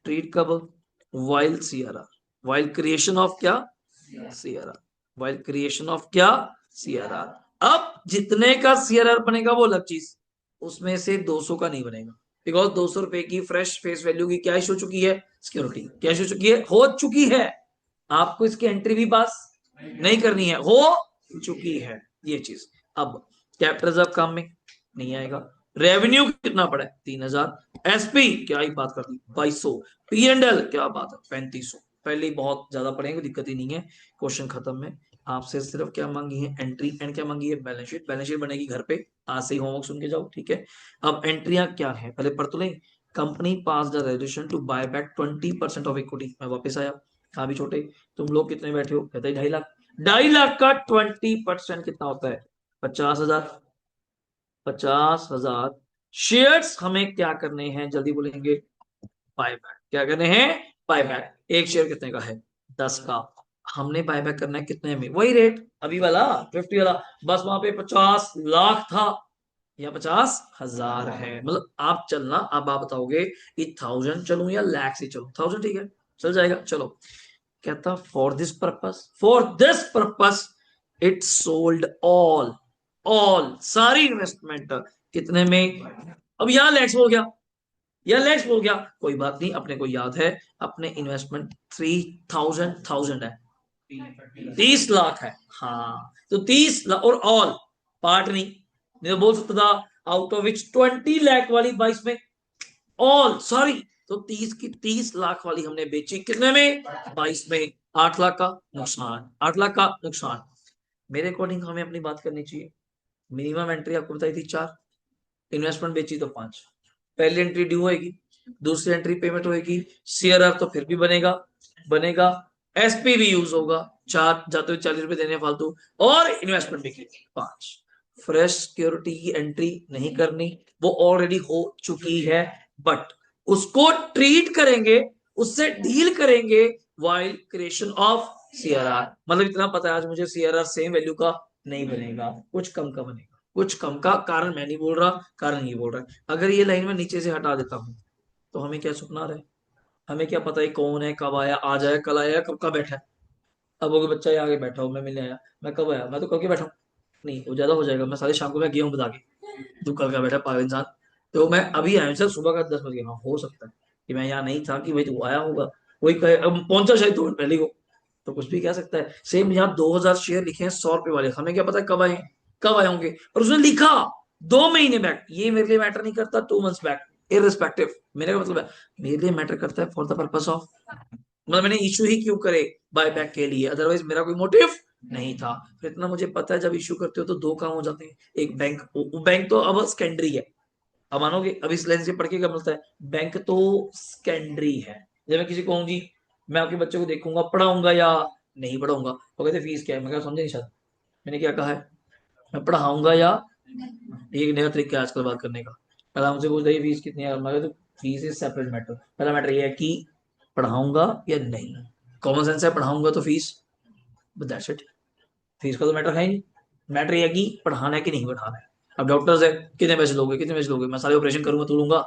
ट्रीट कब, while CRR, while creation of क्या, सीआरआर, वाइल क्रिएशन ऑफ क्या, सीआरआर। अब जितने का सीआरआर बनेगा वो अलग चीज, उसमें से 200 का नहीं बनेगा, बिकॉज 200 रुपए की फ्रेश फेस वैल्यू की क्या इशू चुकी है, सिक्योरिटी क्या इशू चुकी है, हो चुकी है, आपको इसकी एंट्री भी पास नहीं करनी है, हो चुकी है ये चीज। अब कैपिटल रिजर्व काम में नहीं आएगा, रेवेन्यू कितना पड़ा है 3000, एसपी क्या ही बात कर दी 2200, पी एंड एल क्या बात है 3500, पहले ही बहुत ज्यादा पड़ेंगे, दिक्कत ही नहीं है, क्वेश्चन खत्म है। आपसे सिर्फ क्या मांगी है, एंट्री एंड क्या मांगी है, बैलेंस शीट, बैलेंस शीट बनेगी घर पे, आज से ही होमवर्क सुन के जाओ, ठीक है। अब एंट्रियां क्या है पहले पढ़ तो लें, company pass the resolution to buy back 20% of equity, मैं वापस आया, कहा भी छोटे, तुम लोग कितने बैठे हो, कहते हैं 2.5 लाख, 2.5 लाख का 20% कितना होता है, 50,000, 50,000 शेयर्स हमें क्या करने हैं, जल्दी बोलेंगे, बायबैक, क्या करने हैं, बायबैक, एक शेयर कितने का है, 10 का, हमने बायबैक करना है कितने में, वही रेट अभी वाला 50 वाला, बस वहां पे 50 लाख था, या 50,000 है, मतलब आप चलना, अब आप बताओगे कि 1000 चलूं या लाख से चलूं, 1000 ठीक है, चल जाएगा, चलो। कहता for this purpose it sold all सारी इन्वेस्टमेंट, कितने में, अब यहां लैक्स हो गया, या लेट्स हो गया, कोई बात नहीं, अपने को याद है अपने इन्वेस्टमेंट 3000 है, 30 लाख है, हाँ, तो 30 लाख और ऑल, पार्ट नहीं तो बोल सकता था आउट ऑफ विच 20 लाख वाली 22 में, ऑल सॉरी, तो 30 लाख वाली हमने बेची कितने में, 22 में, 8 लाख का नुकसान, 8 लाख का नुकसान। मेरे अकॉर्डिंग हमें अपनी बात करनी चाहिए, मिनिमम एंट्री आपको बताई थी 4, इन्वेस्टमेंट बेची तो 5, पहली एंट्री ड्यू होगी, दूसरी एंट्री पेमेंट होगी, सीआरआर तो फिर भी बनेगा, बनेगा, एसपी भी यूज होगा, 4 जाते हुए 40 रुपए देने फालतू, और इन्वेस्टमेंट भी की 5, फ्रेश सिक्योरिटी की एंट्री नहीं करनी, वो ऑलरेडी हो चुकी है, बट उसको ट्रीट करेंगे, उससे डील करेंगे, वाइल क्रिएशन ऑफ सीआरआर, मतलब इतना पता है आज मुझे सीआरआर सेम वैल्यू का नहीं बनेगा, कुछ कम का बनेगा, कुछ कम का, कारण मैं नहीं बोल रहा, कारण ये बोल रहा है, अगर ये लाइन में नीचे से हटा देता हूं तो हमें क्या सुपना रहे, हमें क्या पता है कौन है, कब आया, आज आया, कल आया, कब का बैठा है, अब वो बच्चा ये आगे बैठा हूँ, मैं मिलने आया, मैं कब आया, मैं तो कल के बैठा हूँ, नहीं वो ज्यादा हो जाएगा, मैं सारी शाम को मैं गया हूँ बता के, तू कल का बैठा पागल इंसान, तो मैं अभी आया हूँ सर सुबह का 10 बजे, हाँ हो सकता है कि मैं यहाँ नहीं था कि भाई तू आया होगा, वही कहे अब पहुंचा शायद 2 मिनट पहले को, तो कुछ भी कह सकता है। सेम यहाँ 2000 शेयर लिखे हैं 100 रुपए वाले, हमें क्या पता कब आए, कब आए होंगे, और उसने लिखा 2 महीने बैक, ये मेरे लिए मैटर नहीं करता, 2 मंथ्स बैक, इररिस्पेक्टिव, मेरे का मतलब है मेरे लिए मैटर करता है फॉर द पर्पस ऑफ, मतलब मैंने इशू ही क्यों करे, बाय बैक के लिए, अदरवाइज मेरा कोई मोटिव नहीं था। फिर इतना मुझे पता है जब इशू करते हो तो दो काम हो जाते हैं, एक बैंक, बैंक तो अब सेकेंडरी है, अब मानोगे अब इस लाइन से पढ़ के क्या मिलता है, बैंक तो सेकेंडरी है, जब मैं किसी को कहूँ जी मैं आपके बच्चे को देखूंगा पढ़ाऊंगा या नहीं पढ़ाऊंगा, वो कहते फीस क्या है, मैं क्या समझे नहीं शायद, मैंने क्या कहा है, मैं पढ़ाऊंगा या, एक नया तरीका है आजकल बात करने का, पहला मुझे पूछ रही फीस कितनी है, मैं तो फीस इज सेपरेट मैटर। पहला मैटर ये है कि पढ़ाऊंगा या नहीं। कॉमन सेंस है, पढ़ाऊंगा तो फीस, बस दैट्स इट। फीस का तो मैटर है ही नहीं। मैटर ये है कि पढ़ाना है कि नहीं पढ़ाना है। अब डॉक्टर्स है, कितने पैसे लोगे, कितने पैसे लोगे, मैं सारे ऑपरेशन करूंगा तो लूंगा।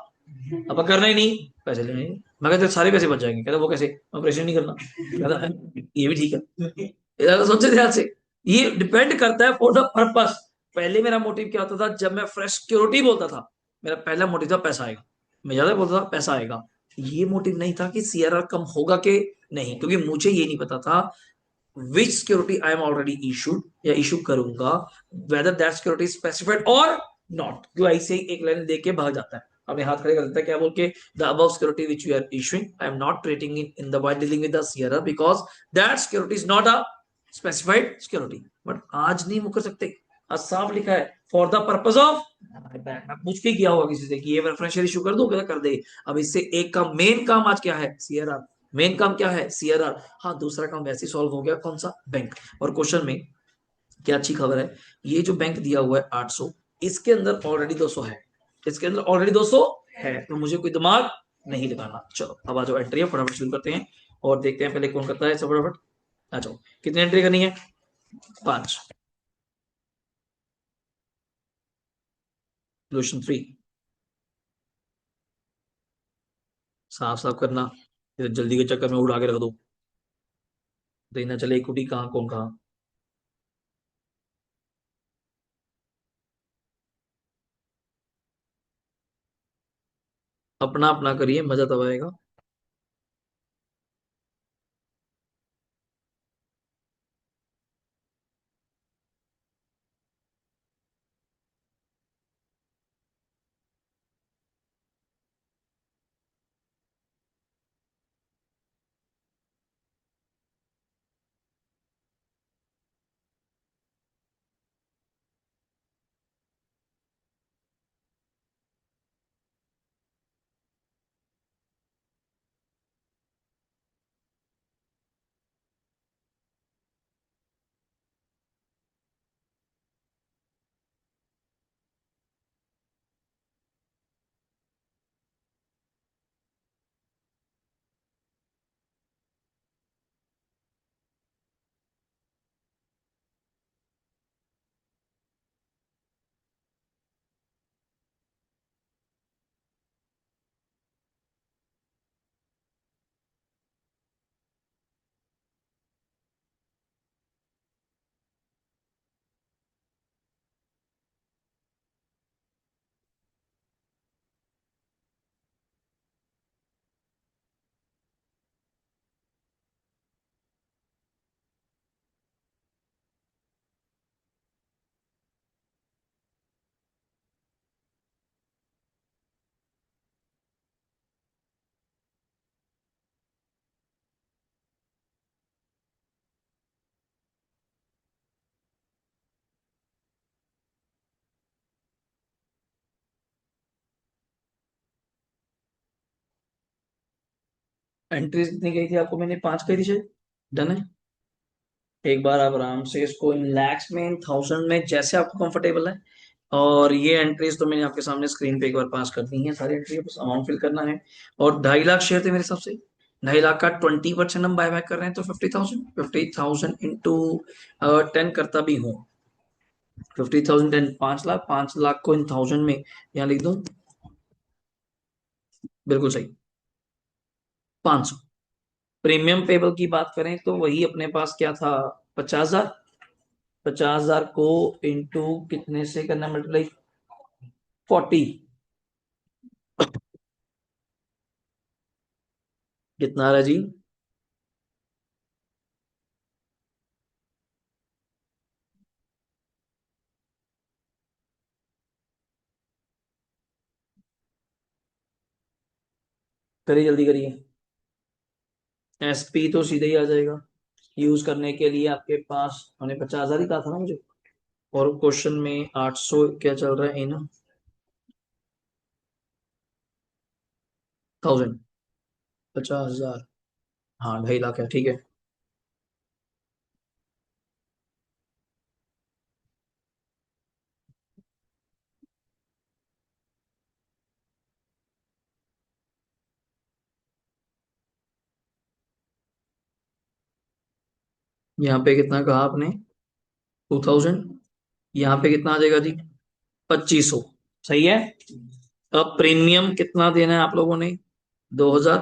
अब करना ही नहीं, पैसे लेने नहीं। मैं कहते सारे पैसे बच जाएंगे, कहता वो कैसे, ऑपरेशन नहीं करना। कहता ये भी ठीक है। ये सोचे ध्यान से, ये डिपेंड करता है फॉर द पर्पस। पहले मेरा मोटिव क्या होता था, जब मैं फ्रेश सिक्योरिटी बोलता था, मेरा पहला मोटिव था पैसा आएगा। मैं ज्यादा बोलता था पैसा आएगा। ये मोटिव नहीं था कि सीआरआर कम होगा कि नहीं, क्योंकि मुझे ये नहीं पता था which security I am already issued या इशू करूंगा, वेदर दैट सिक्योरिटी स्पेसिफाइड और नॉट। क्यों ऐसे ही एक लाइन देके भाग जाता है, अपने हाथ खड़े कर देता है क्या बोल के, the above security which you are issuing I am not treating in the while dealing with the CRR because that security is not a specified security. But आज नहीं मुकर सकते, आज साफ लिखा है फॉर द पर्पज ऑफ। मैं पूछ के किया होगा किसी से कि ये रेफरेंशियल इशू कर दो, क्या कर दे। अब इससे एक का मेन काम आज क्या है, सीआरआर। मेन काम क्या है, सीआरआर। हाँ, दूसरा काम वैसे सॉल्व हो गया, कौन सा, बैंक। और क्वेश्चन में क्या अच्छी खबर है, ये जो बैंक दिया हुआ है 800, इसके अंदर ऑलरेडी 200 है। इसके अंदर ऑलरेडी 200 है, तो मुझे कोई दिमाग नहीं लगाना। चलो अब आ जाओ, एंट्री है, फटाफट शुरू करते हैं और देखते हैं पहले कौन करता है सब फटाफट। आ जाओ, कितनी एंट्री करनी है, 5। सोल्यूशन 3, साफ साफ करना, इधर जल्दी के चक्कर में उड़ा के रख दो, देखना चले कुटी कहाँ कौन कहाँ। अपना अपना करिए, मजा तब आएगा। एंट्रीज कितनी गई थी आपको, मैंने 5 कही थी शायद। डन है। एक बार आप आराम से इसको इन लैक्स में, इन थाउजेंड में, जैसे आपको कंफर्टेबल है। और ये एंट्रीज तो मैंने आपके सामने स्क्रीन पे एक बार पास कर दी है सारी एंट्री, बस अमाउंट फिल करना है। और 2.5 लाख शेयर थे मेरे हिसाब से। 2.5 लाख का 20% हम बाय बैक कर रहे हैं, तो 50,000, 50,000 इंटू 10 करता भी हूँ। 50,000 10, 5 लाख, 5 लाख को इन थाउजेंड में यहाँ लिख दूं। बिल्कुल सही, 500। प्रीमियम पेबल की बात करें तो वही अपने पास क्या था, 50,000। 50,000 को इंटू कितने से करना, मल्टीप्लाई 40। कितना आ रहा है जी, करिए जल्दी करिए। एसपी तो सीधे ही आ जाएगा। यूज करने के लिए आपके पास, हमने 50,000 ही कहा था ना मुझे। और क्वेश्चन में 800 क्या चल रहा है इन 1000, 50,000। हाँ, 2.5 लाख है, ठीक है। यहाँ पे कितना कहा आपने? 2000। यहाँ पे कितना आ जाएगा जी? 2500। सही है। अब प्रीमियम कितना देना है आप लोगों ने? 2000।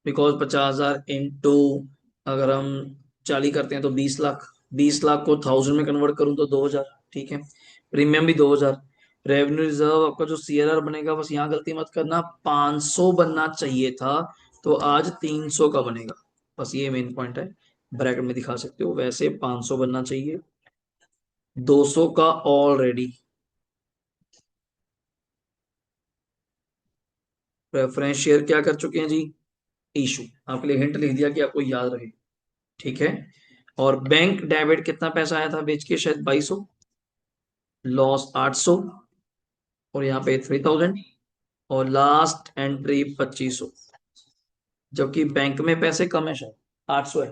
बिकॉज 50,000 इंटू, अगर हम 40 करते हैं तो 20 लाख। 20 लाख को 1000 में कन्वर्ट करूं तो 2000। ठीक है। प्रीमियम भी 2000। रेवेन्यू रिजर्व आपका जो सीआरआर बनेगा, बस यहाँ गलती मत करना, 500 बनना चाहिए था, तो आज 300 का बनेगा। बस ये मेन पॉइंट है। ब्रैकेट में दिखा सकते हो, वैसे 500 बनना चाहिए, 200 का ऑलरेडी। प्रेफरेंस शेयर क्या कर चुके हैं जी? इशू। आपके लिए हिंट लिख दिया कि आपको याद रहे। ठीक है। और बैंक डेबिट कितना पैसा आया था बेच के? शायद 2200। लॉस 800। और यहाँ पे 3000। और लास्ट एंट्री 2500। जबकि बैंक में पैसे कम है, शायद 800 है।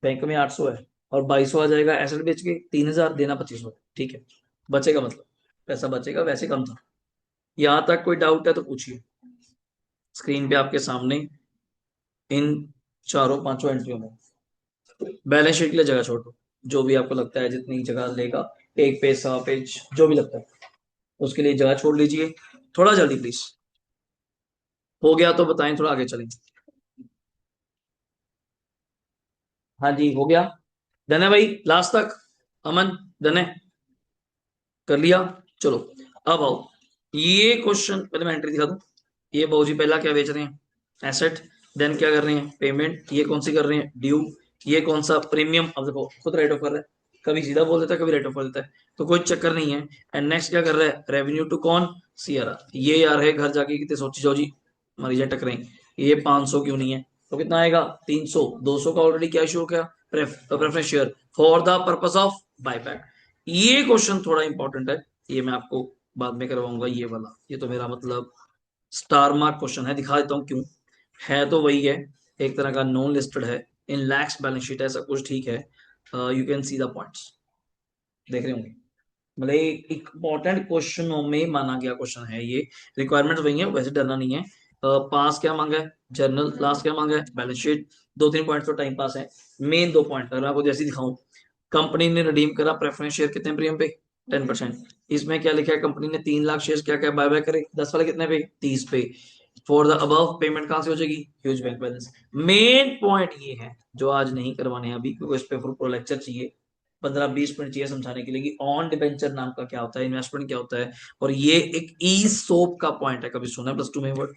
बैंक में 800 है। और 2200 आ जाएगा एसेट बेच के, 3000 देना 2500। ठीक है। बचेगा, मतलब पैसा बचेगा, वैसे कम था। यहां तक कोई डाउट है तो पूछिए। स्क्रीन पे आपके सामने इन चारों पांचों एंट्रियों में बैलेंस शीट के लिए जगह छोड़ दो। जो भी आपको लगता है जितनी जगह लेगा, एक पेज, सवा पेज, जो भी लगता है, उसके लिए जगह छोड़ लीजिए। थोड़ा जल्दी प्लीज। हो गया तो बताएं, थोड़ा आगे चलें। हाँ जी, हो गया। डन है भाई, लास्ट तक? अमन, डन है? कर लिया। चलो, अब आओ। ये क्वेश्चन पहले मैं एंट्री दिखा दूं। ये बाबूजी पहला क्या बेच रहे हैं? एसेट। देन क्या कर रहे हैं? पेमेंट। ये कौन सी कर रहे हैं? ड्यू। ये कौन सा? प्रीमियम। अब देखो खुद राइट ऑफ कर रहा है, कभी सीधा बोल देता है, कभी राइट ऑफ कर देता है, तो कोई चक्कर नहीं है। एंड नेक्स्ट क्या कर रहा है? रेवेन्यू टू कौन? सीआरआर। ये यार है घर जाके कितने सोची जाओ जी, मरीजा टकराई। ये 500 क्यों नहीं है? तो कितना आएगा? 300। 200 का ऑलरेडी क्या इशू हो गया? Preference share for the purpose of buyback. ये क्वेश्चन थोड़ा इंपॉर्टेंट है, ये मैं आपको बाद में करवाऊंगा। ये वाला, ये तो मेरा मतलब स्टार मार्क क्वेश्चन है, दिखा देता हूँ क्यों। है तो वही है, एक तरह का नॉन लिस्टेड है, इन लैक्स बैलेंस शीट है, सब कुछ ठीक है। You can see the points, देख रहे होंगे। मतलब एक इंपॉर्टेंट क्वेश्चनों में माना गया क्वेश्चन है ये। रिक्वायरमेंट वही है, वैसे डरना नहीं है। पास क्या मांगा है? जर्नल। लास्ट क्या मांगा है? Balance sheet. दो तीन पॉइंट तो टाइम पास है। मेन दो पॉइंट अगर आपको जैसे दिखाऊं, कंपनी ने रिडीम करा प्रेफरेंस शेयर कितने प्रीमियम पे? 10%। इसमें क्या लिखा है? कंपनी ने 3 लाख शेयर क्या क्या बाय बाय करे, 10 वाले कितने पे? 30 पे। फॉर द अबव पेमेंट कहां से हो जाएगी? Huge bank balance. Main point ये है जो आज नहीं करवाने हैं अभी, क्योंकि इस पे फुल लेक्चर चाहिए, 15-20 मिनट चाहिए समझाने के लिए कि ऑन डिबेंचर नाम का क्या होता है, इन्वेस्टमेंट क्या होता है। और ये एक ई सोप का पॉइंट है, कभी सुना है प्लस टू में word?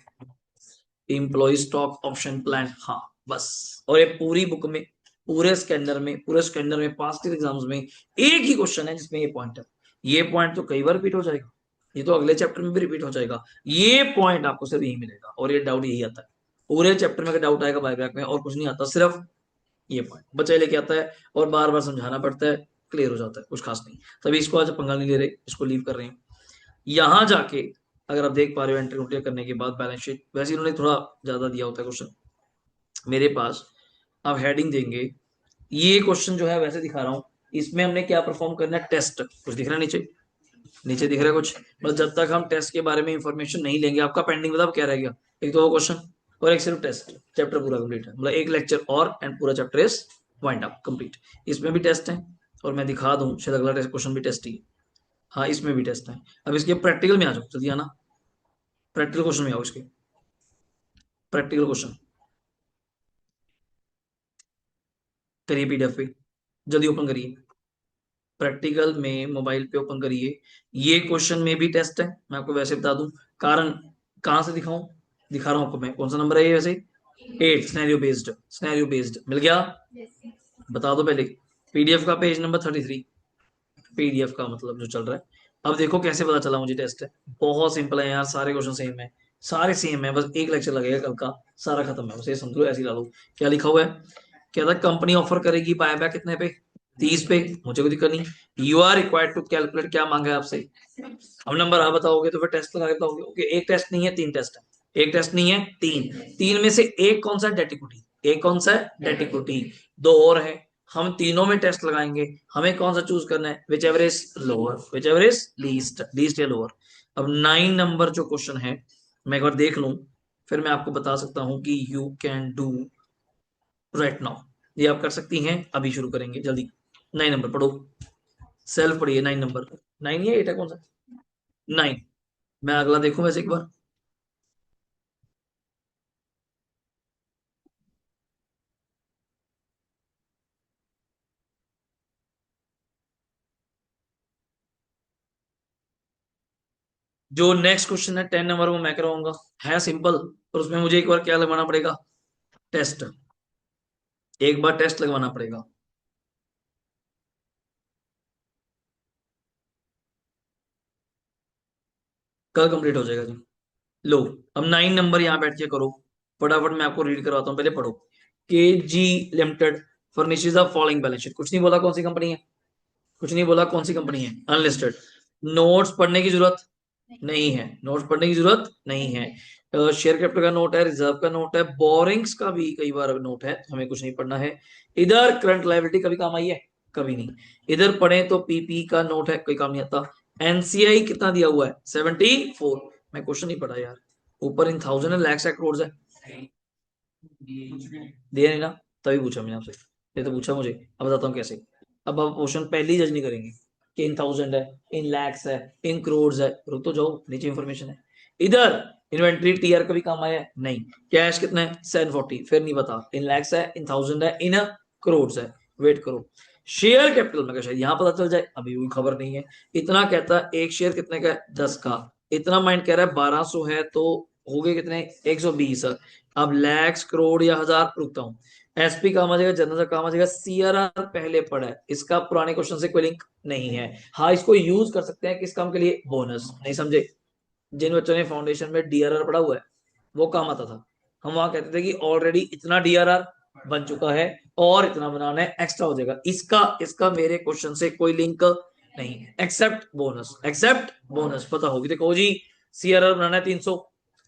Employ stock option plan, हाँ बस। और ये पूरी बुक में, पूरे स्कैनर में पास्ट एग्जाम्स में एक ही क्वेश्चन है जिसमें ये पॉइंट है। ये पॉइंट तो कई बार रिपीट हो जाएगा, ये तो अगले चैप्टर में भी रिपीट हो जाएगा। ये पॉइंट आपको सिर्फ यही मिलेगा, और ये डाउट यही आता है पूरे चैप्टर में। डाउट आएगा बायबैक में, और कुछ नहीं आता, सिर्फ ये पॉइंट बच्चा लेके आता है, और बार बार समझाना पड़ता है, क्लियर हो जाता है, कुछ खास नहीं। तभी इसको आज पंगा नहीं ले रहे, इसको लीव कर रहे हैं। यहां जाके अगर आप देख पा रहे हो, एंट्री उंट्री करने के बाद बैलेंस शीट, वैसे इन्होंने थोड़ा ज्यादा दिया होता है क्वेश्चन मेरे पास। अब हेडिंग देंगे, ये क्वेश्चन जो है वैसे दिखा रहा हूं, इसमें हमने क्या परफॉर्म करना है? टेस्ट। कुछ दिख रहा है नीचे? नीचे दिख रहा है कुछ? मतलब जब तक हम टेस्ट के बारे में इंफॉर्मेशन नहीं लेंगे, आपका पेंडिंग बताओ क्या रह गया? एक तो वो क्वेश्चन, और एक सिर्फ टेस्ट। चैप्टर पूरा कंप्लीट है, मतलब एक लेक्चर और एंड पूरा chapter is wind up complete. इसमें भी टेस्ट है, और मैं दिखा दूं शायद अगला टेस्ट क्वेश्चन भी टेस्ट ही है। हाँ, इसमें भी टेस्ट है। अब इसके प्रैक्टिकल में आ जाओ जल्दी आना, प्रैक्टिकल क्वेश्चन में आओ इसके। प्रैक्टिकल क्वेश्चन करिए पीडीएफ पे, जल्दी ओपन करिए। प्रैक्टिकल में मोबाइल पे ओपन करिए। ये क्वेश्चन में भी टेस्ट है, मैं आपको वैसे बता दूं। कारण कहां से दिखाऊं? दिखा रहा हूं आपको मैं, कौन सा नंबर है ये वैसे? 8, स्नैरियो बेस्ड। स्नैरियो बेस्ड मिल गया? बता दो पहले। पीडीएफ का पेज नंबर 33, पीडीएफ का मतलब जो चल रहा है। अब देखो कैसे पता चला मुझे टेस्ट है। बहुत सिंपल है यार, सारे क्वेश्चन सेम है, सारे सेम है, बस एक लेक्चर लगेगा कल का, सारा खत्म है, बस ये समझ लो, ऐसे ही ला लो। क्या लिखा हुआ है? क्या था? कंपनी ऑफर करेगी बायबैक कितने पे? 30 पे। मुझे कोई दिक्कत नहीं, you are required to calculate, क्या मांगा है आपसे? अब नंबर आप बताओगे तो फिर टेस्ट लगा के बताओगे। ओके, एक टेस्ट नहीं है, 3 टेस्ट है। एक टेस्ट नहीं है, तीन। तीन में से एक कौन सा? Debt equity. एक कौन सा है? Debt equity. दो और है, हम तीनों में टेस्ट लगाएंगे। हमें कौन सा चूज करना है? Which ever is lower, which ever is least, least या लोअर। अब 9 नंबर जो क्वेश्चन है, मैं एक बार देख लूं, फिर मैं आपको बता सकता हूं कि you can do right now. ये आप कर सकती हैं। अभी शुरू करेंगे जल्दी। 9 नंबर पढ़ो। सेल्फ पढ़िए 9 नंबर। 9 या 8 है, कौन सा? 9। मैं अगला देखूं वैसे एक बार। जो नेक्स्ट क्वेश्चन है 10 नंबर, वो मैं करवाऊंगा। है सिंपल। और उसमें मुझे एक बार क्या लगवाना पड़ेगा? टेस्ट। एक बार टेस्ट लगवाना पड़ेगा। कल कंप्लीट हो जाएगा जी। लो, अब 9 नंबर यहाँ बैठ के करो। फटाफट मैं आपको रीड करवाता हूँ, पहले पढ़ो। K G limited furnishes the following balance sheet. कुछ नहीं बोला कौन सी कंपनी है। कुछ नहीं बोला कौन सी कंपनी है। अनलिस्टेड। नोट्स पढ़ने की जरूरत नहीं है। नोट्स पढ़ने की जरूरत नहीं है। शेयर कैपिटल का नोट है, रिजर्व का नोट है, बोरिंग्स का भी कई बार नोट है, हमें कुछ नहीं पढ़ना है। इधर करंट लायबिलिटी कभी काम आई है? कभी नहीं। इधर पढ़े तो पीपी का नोट है, कोई काम नहीं आता। एनसीआई कितना दिया हुआ है? 74। मैं क्वेश्चन नहीं पढ़ा यार। ऊपर इन थाउजेंड है, लैक्स है, करोड़ है? दिया नहीं ना? तभी पूछा मैंने आपसे। ये तो पूछा मुझे। अब बताता हूँ कैसे। अब आप क्वेश्चन पहले ही जज नहीं करेंगे कि इन थाउजेंड है, इन लैक्स है, इन करोड़ है। रुक तो जाओ, नीचे इंफॉर्मेशन है। इधर इन्वेंट्री टीआर का भी काम आया है? नहीं। कैश कितना है? 740। फिर नहीं बता, इन लैक्स है, इन थाउजेंड है, इन करोड़ है। वेट करो। शेयर कैपिटल में शायद यहाँ पता चल जाए, अभी कोई खबर नहीं है। इतना कहता है एक शेयर कितने का है? 10 का। इतना माइंड कह रहा है 1200 है, तो हो गए कितने? 120। अब लैक्स, करोड़ या हजार, रुकता हूँ। एसपी काम आ जाएगा, जनरल काम आ जाएगा, सीआरआर पहले पड़ा है, इसका पुराने क्वेश्चन से कोई लिंक नहीं है। हाँ, इसको यूज कर सकते हैं किस काम के लिए? बोनस। नहीं समझे? जिन बच्चों ने फाउंडेशन में डीआरआर पढ़ा हुआ है, वो काम आता था। हम वहां कहते थे कि ऑलरेडी इतना डीआरआर बन चुका है और इतना बनाना है, एक्स्ट्रा हो जाएगा। इसका इसका मेरे क्वेश्चन से कोई लिंक नहीं है, एक्सेप्ट बोनस। एक्सेप्ट बोनस पता होगी, देखो जी। सीआरआर बनाना है 300,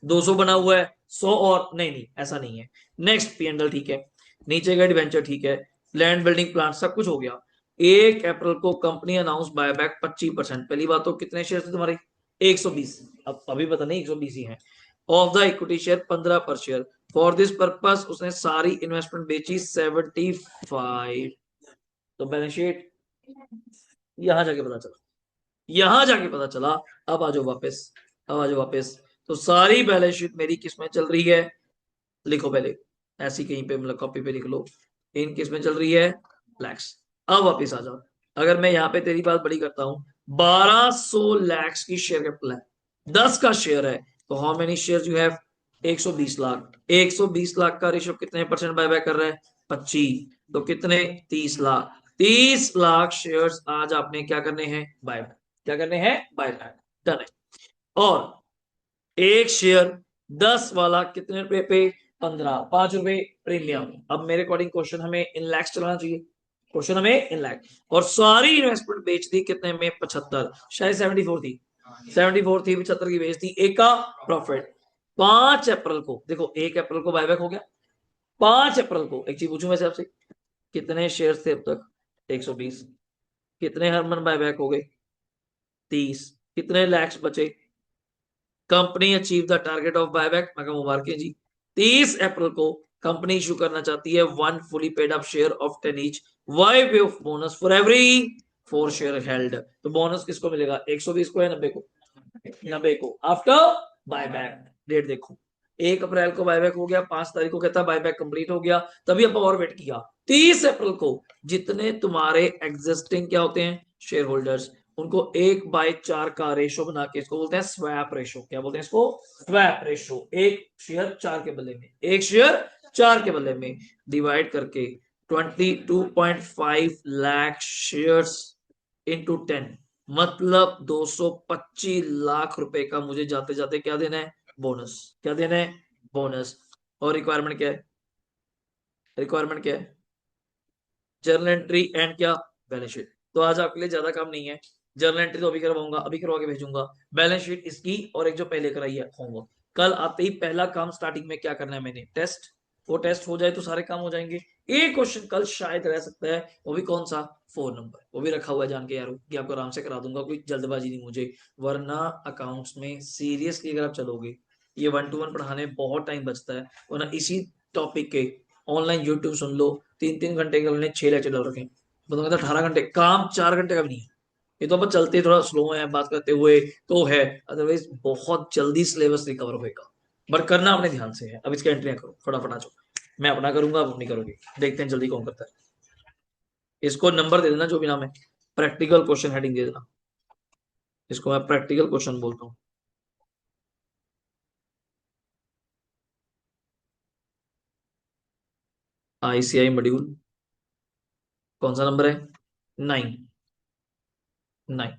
200 बना हुआ है, 100 और नहीं नहीं, ऐसा नहीं है। नेक्स्ट पीएनएल ठीक है, नीचे का डिवेंचर ठीक है, लैंड बिल्डिंग प्लांट सब कुछ हो गया। 1 अप्रैल को कंपनी अनाउंस बायबैक 25%। पहली बात तो कितने शेयर थे तुम्हारे? 120। अब अभी पता नहीं 120 ही है। ऑफ द इक्विटी शेयर 15 पर शेयर। फॉर दिस पर्पस उसने सारी इन्वेस्टमेंट बेची 75। तो बैलेंस शीट यहां जाके पता चला। यहां जाके पता चला। अब आ जाओ वापस। अब आ जाओ वापस। तो सारी बैलेंस शीट मेरी किस में चल रही है? लिखो पहले। ऐसी कहीं पे मतलब कॉपी पे लिख लो। इन किस में चल रही है? लैक्स। अब वापिस आ जाओ। अगर मैं यहाँ पे तेरी बात बड़ी करता हूं, 1200 लैक्स की शेयर कैपिटल है, 10 का शेयर है, तो how many share you have? 120 lakh. 120 lakh का रेशो कितने परसेंट बाय बैक कर रहा है? 25। तो कितने? 30 लाख। 30 लाख शेयर्स आज आपने क्या करने हैं? Buy back. क्या करने हैं? Buy back. डन है। और एक शेयर 10 वाला कितने रुपए पे? 15। 5 रुपए प्रीमियम। अब मेरे अकॉर्डिंग क्वेश्चन हमें इन लैक्स चलाना चाहिए। क्वेश्चन हमें इन लैक्स। और सारी इन्वेस्टमेंट बेच दी कितने में? 75। शायद 74 थी। 74 थी, 75 की बेच दी, एक का प्रॉफिट। 5 अप्रैल को देखो, 1 अप्रैल को बायबैक हो गया। 5 अप्रैल को एक चीज पूछूं वैसे आपसे, कितने शेयर थे अब तक? 120। कितने हरमन बायबैक हो गए? 30। कितने लैक्स बचे? Company achieve the target of buyback. मैं मुबारक जी। 30 अप्रैल को कंपनी इशू करना चाहती है 1 fully paid up share of 10 each, by way of bonus for every 4 share held. तो बोनस किसको मिलेगा? 120 को या 90 को? 90 को आफ्टर बायबैक। डेट देखो, 1 अप्रैल को बायबैक हो गया, 5 तारीख को कहता बायबैक कंप्लीट हो गया, तभी अपन और वेट किया। 30 अप्रैल को जितने तुम्हारे एग्जिस्टिंग क्या होते हैं? शेयर होल्डर्स, उनको 1/4 का रेशो बना के, इसको बोलते हैं स्वैप रेशो। क्या बोलते हैं इसको? Swap ratio. एक शेयर 4 के बदले में, एक शेयर 4 के बदले में डिवाइड करके 22.5 लाख शेयर्स इंटू 10, मतलब 225 लाख रुपए का मुझे जाते जाते क्या देना है? बोनस। क्या देना है? बोनस। और रिक्वायरमेंट क्या है? रिक्वायरमेंट क्या है? जर्नल एंट्री एंड क्या? Balance sheet. तो आज आपके लिए ज्यादा काम नहीं है। जर्नल एंट्री तो अभी करवाऊंगा, अभी करवा के भेजूंगा। बैलेंस शीट इसकी और एक जो पहले कराई है होमवर्क। कल आते ही पहला काम स्टार्टिंग में क्या करना है मैंने? टेस्ट। वो टेस्ट हो जाए तो सारे काम हो जाएंगे। एक क्वेश्चन कल शायद रह सकता है, वो भी कौन सा? 4 नंबर। वो भी रखा हुआ है जान के यार, कि आपको आराम से करा दूंगा, कोई जल्दबाजी नहीं मुझे। वरना अकाउंट्स में सीरियसली अगर आप चलोगे, ये 1 to 1 पढ़ाने में बहुत टाइम बचता है, वरना इसी टॉपिक के ऑनलाइन यूट्यूब सुन लो, 3-3 घंटे के उन्होंने 6 लेक्चर डाल रखे हैं। मतलब कहता 18 घंटे काम, 4 घंटे का भी नहीं है। ये तो अपन चलते थोड़ा स्लो है बात करते हुए तो है, अदरवाइज बहुत जल्दी सिलेबस रिकवर होएगा। बट करना अपने ध्यान से है। अब इसकी एंट्रियां करो फटाफट, आ जाओ। मैं अपना करूंगा, आप अपनी करोगे। देखते हैं जल्दी कौन करता है। इसको नंबर दे देना जो भी नाम है, प्रैक्टिकल क्वेश्चन हेडिंग दे देना। इसको मैं प्रैक्टिकल क्वेश्चन बोलता हूँ। आईसीआई मॉड्यूल, कौन सा नंबर है? 9। 9।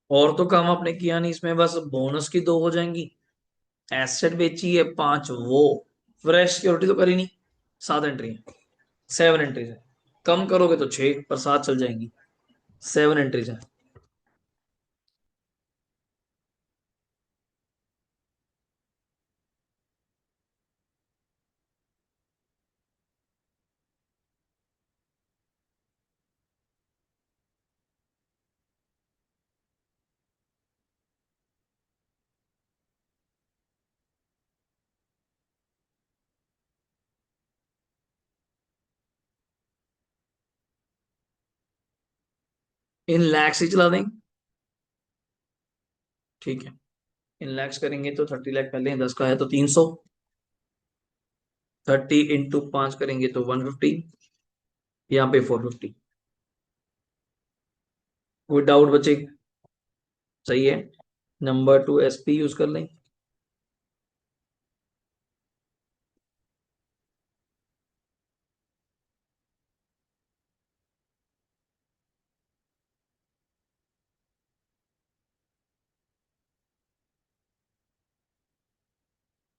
और तो काम आपने किया नहीं इसमें, बस बोनस की 2 हो जाएंगी। एसेट बेची है 5 वो। फ्रेश सिक्योरिटी तो करी नहीं। 7 एंट्री है, 7 एंट्रीज है। कम करोगे तो 6 पर 7 चल जाएंगी। 7 एंट्रीज है। इन लैक्स ही चला देंगे। ठीक है, इन लैक्स करेंगे तो 30 लाख पहले हैं, 10 का है तो 300। 30 × 5 करेंगे तो 150। यहाँ पे 450। कोई डाउट बचे? सही है। नंबर 2 एसपी यूज कर लें।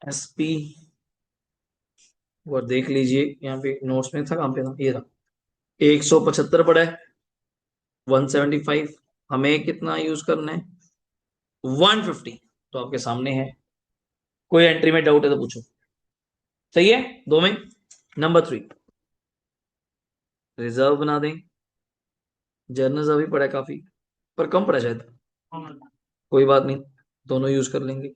एसपी और देख लीजिए, यहाँ पे नोट्स में था, कहाँ पे था, ये था। 175 पड़ा है। 175। हमें कितना यूज करना है? 150। तो आपके सामने है। कोई एंट्री में डाउट है तो पूछो। सही है। 2 में। नंबर 3, रिजर्व बना दें। जर्नल्स अभी पड़ा है काफी, पर कम पड़ा है शायद। कोई बात नहीं, दोनों यूज कर लेंगे।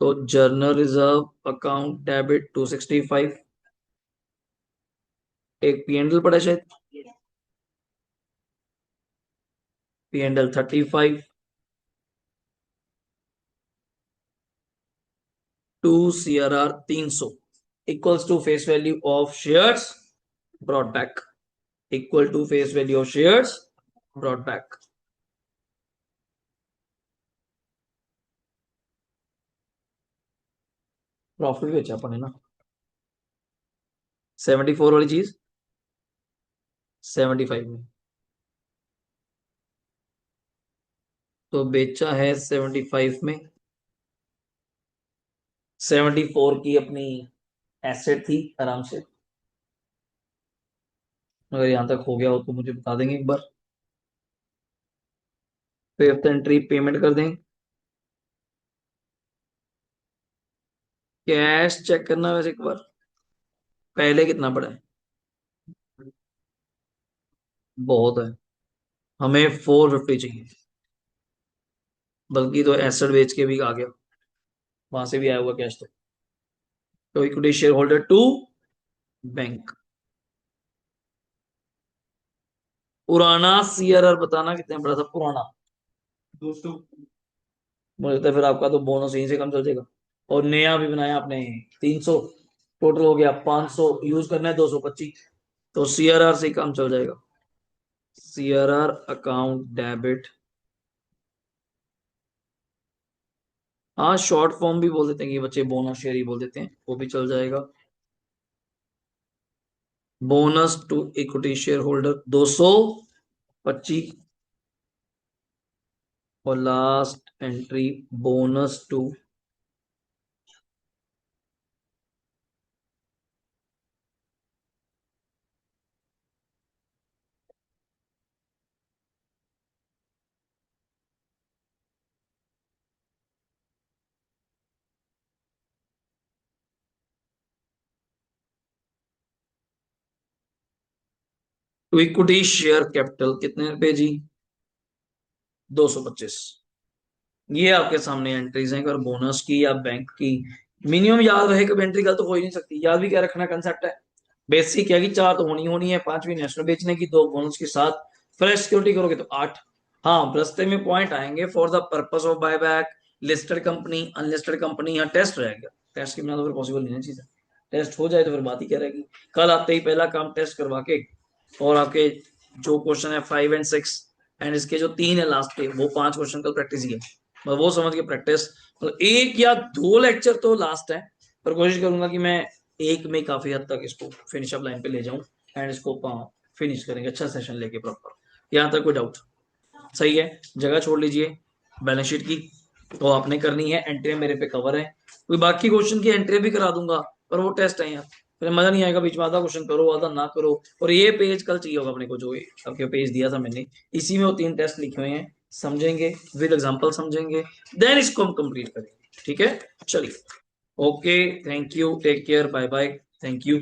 तो जर्नल रिजर्व अकाउंट डेबिट 265। एक पीएनएल पड़ा है शायद। PNL 35। 2 CRR 300 equals to face value of shares brought back. Equal to face value of shares brought back. Profit भी अच्छा अपन है ना। 74 वाली चीज 75 में। तो बेचा है 75 में। 74 की अपनी एसेट थी आराम से। अगर यहां तक हो गया हो तो मुझे बता देंगे एक बार। 5th एंट्री पेमेंट कर दें। कैश चेक करना वैसे एक बार, पहले कितना पड़ा है। बहुत है। हमें 450 चाहिए। बल्कि तो एसेट बेच के भी आ गया, वहां से भी आया हुआ कैश तो equity share holder to bank. पुराना सीआरआर बताना कितने बड़ा था पुराना। 200। मुझे लगता है फिर आपका तो बोनस यहीं से कम चल जाएगा। और नया भी बनाया आपने 300। टोटल हो गया 500, यूज करना है 225। तो सीआरआर से ही काम चल जाएगा। CRR account debit. हाँ, शॉर्ट फॉर्म भी बोल देते हैं कि बच्चे बोनस शेयर ही बोल देते हैं, वो भी चल जाएगा। Bonus to equity share holder 225। और last entry bonus to. Equity share capital कितने रुपए जी? 225। ये आपके सामने एंट्रीज हैं, अगर बोनस की या बैंक की मिनिमम याद रहे, कभी एंट्री गलत तो हो ही नहीं सकती। याद भी क्या रखना कंसेप्ट है, बेसिक क्या कि चार तो होनी होनी है, पांचवी नेशनल बेचने की, दो बोनस के साथ, फ्रेश सिक्योरिटी करोगे तो आठ। हाँ रास्ते में पॉइंट आएंगे, for the purpose of buyback, listed company, unlisted company, या टेस्ट रहेगा। टेस्ट के बिना तो फिर पॉसिबल नहीं है चीजें, टेस्ट हो जाए तो फिर बात ही क्या रहेगी। कल आते ही पहला काम टेस्ट करवा के, और आपके जो क्वेश्चन है 5 और 6, एंड इसके जो 3 है लास्ट के, वो 5 क्वेश्चन कल प्रैक्टिस ही है, बस वो समझ के प्रैक्टिस। मतलब एक या दो लेक्चर तो लास्ट है, पर कोशिश करूंगा कि मैं एक में काफी हद तक इसको फिनिश अप लाइन पे ले जाऊं, एंड इसको फिनिश करेंगे अच्छा सेशन लेके प्रॉपर। यहाँ तक कोई डाउट? सही है, जगह छोड़ लीजिए बैलेंस शीट की, तो आपने करनी है, एंट्री मेरे पे कवर है, कोई बाकी क्वेश्चन की एंट्री भी करा दूंगा, पर वो टेस्ट है यार, फिर मजा नहीं आएगा, बीच में आधा क्वेश्चन करो आधा ना करो। और ये पेज कल चाहिए होगा अपने को, जो आपके पेज दिया था मैंने, इसी में वो 3 टेस्ट लिखे हुए हैं, समझेंगे विद एग्जांपल समझेंगे, देन इसको हम कंप्लीट करेंगे। ठीक है, चलिए, okay, thank you, take care, bye bye, thank you.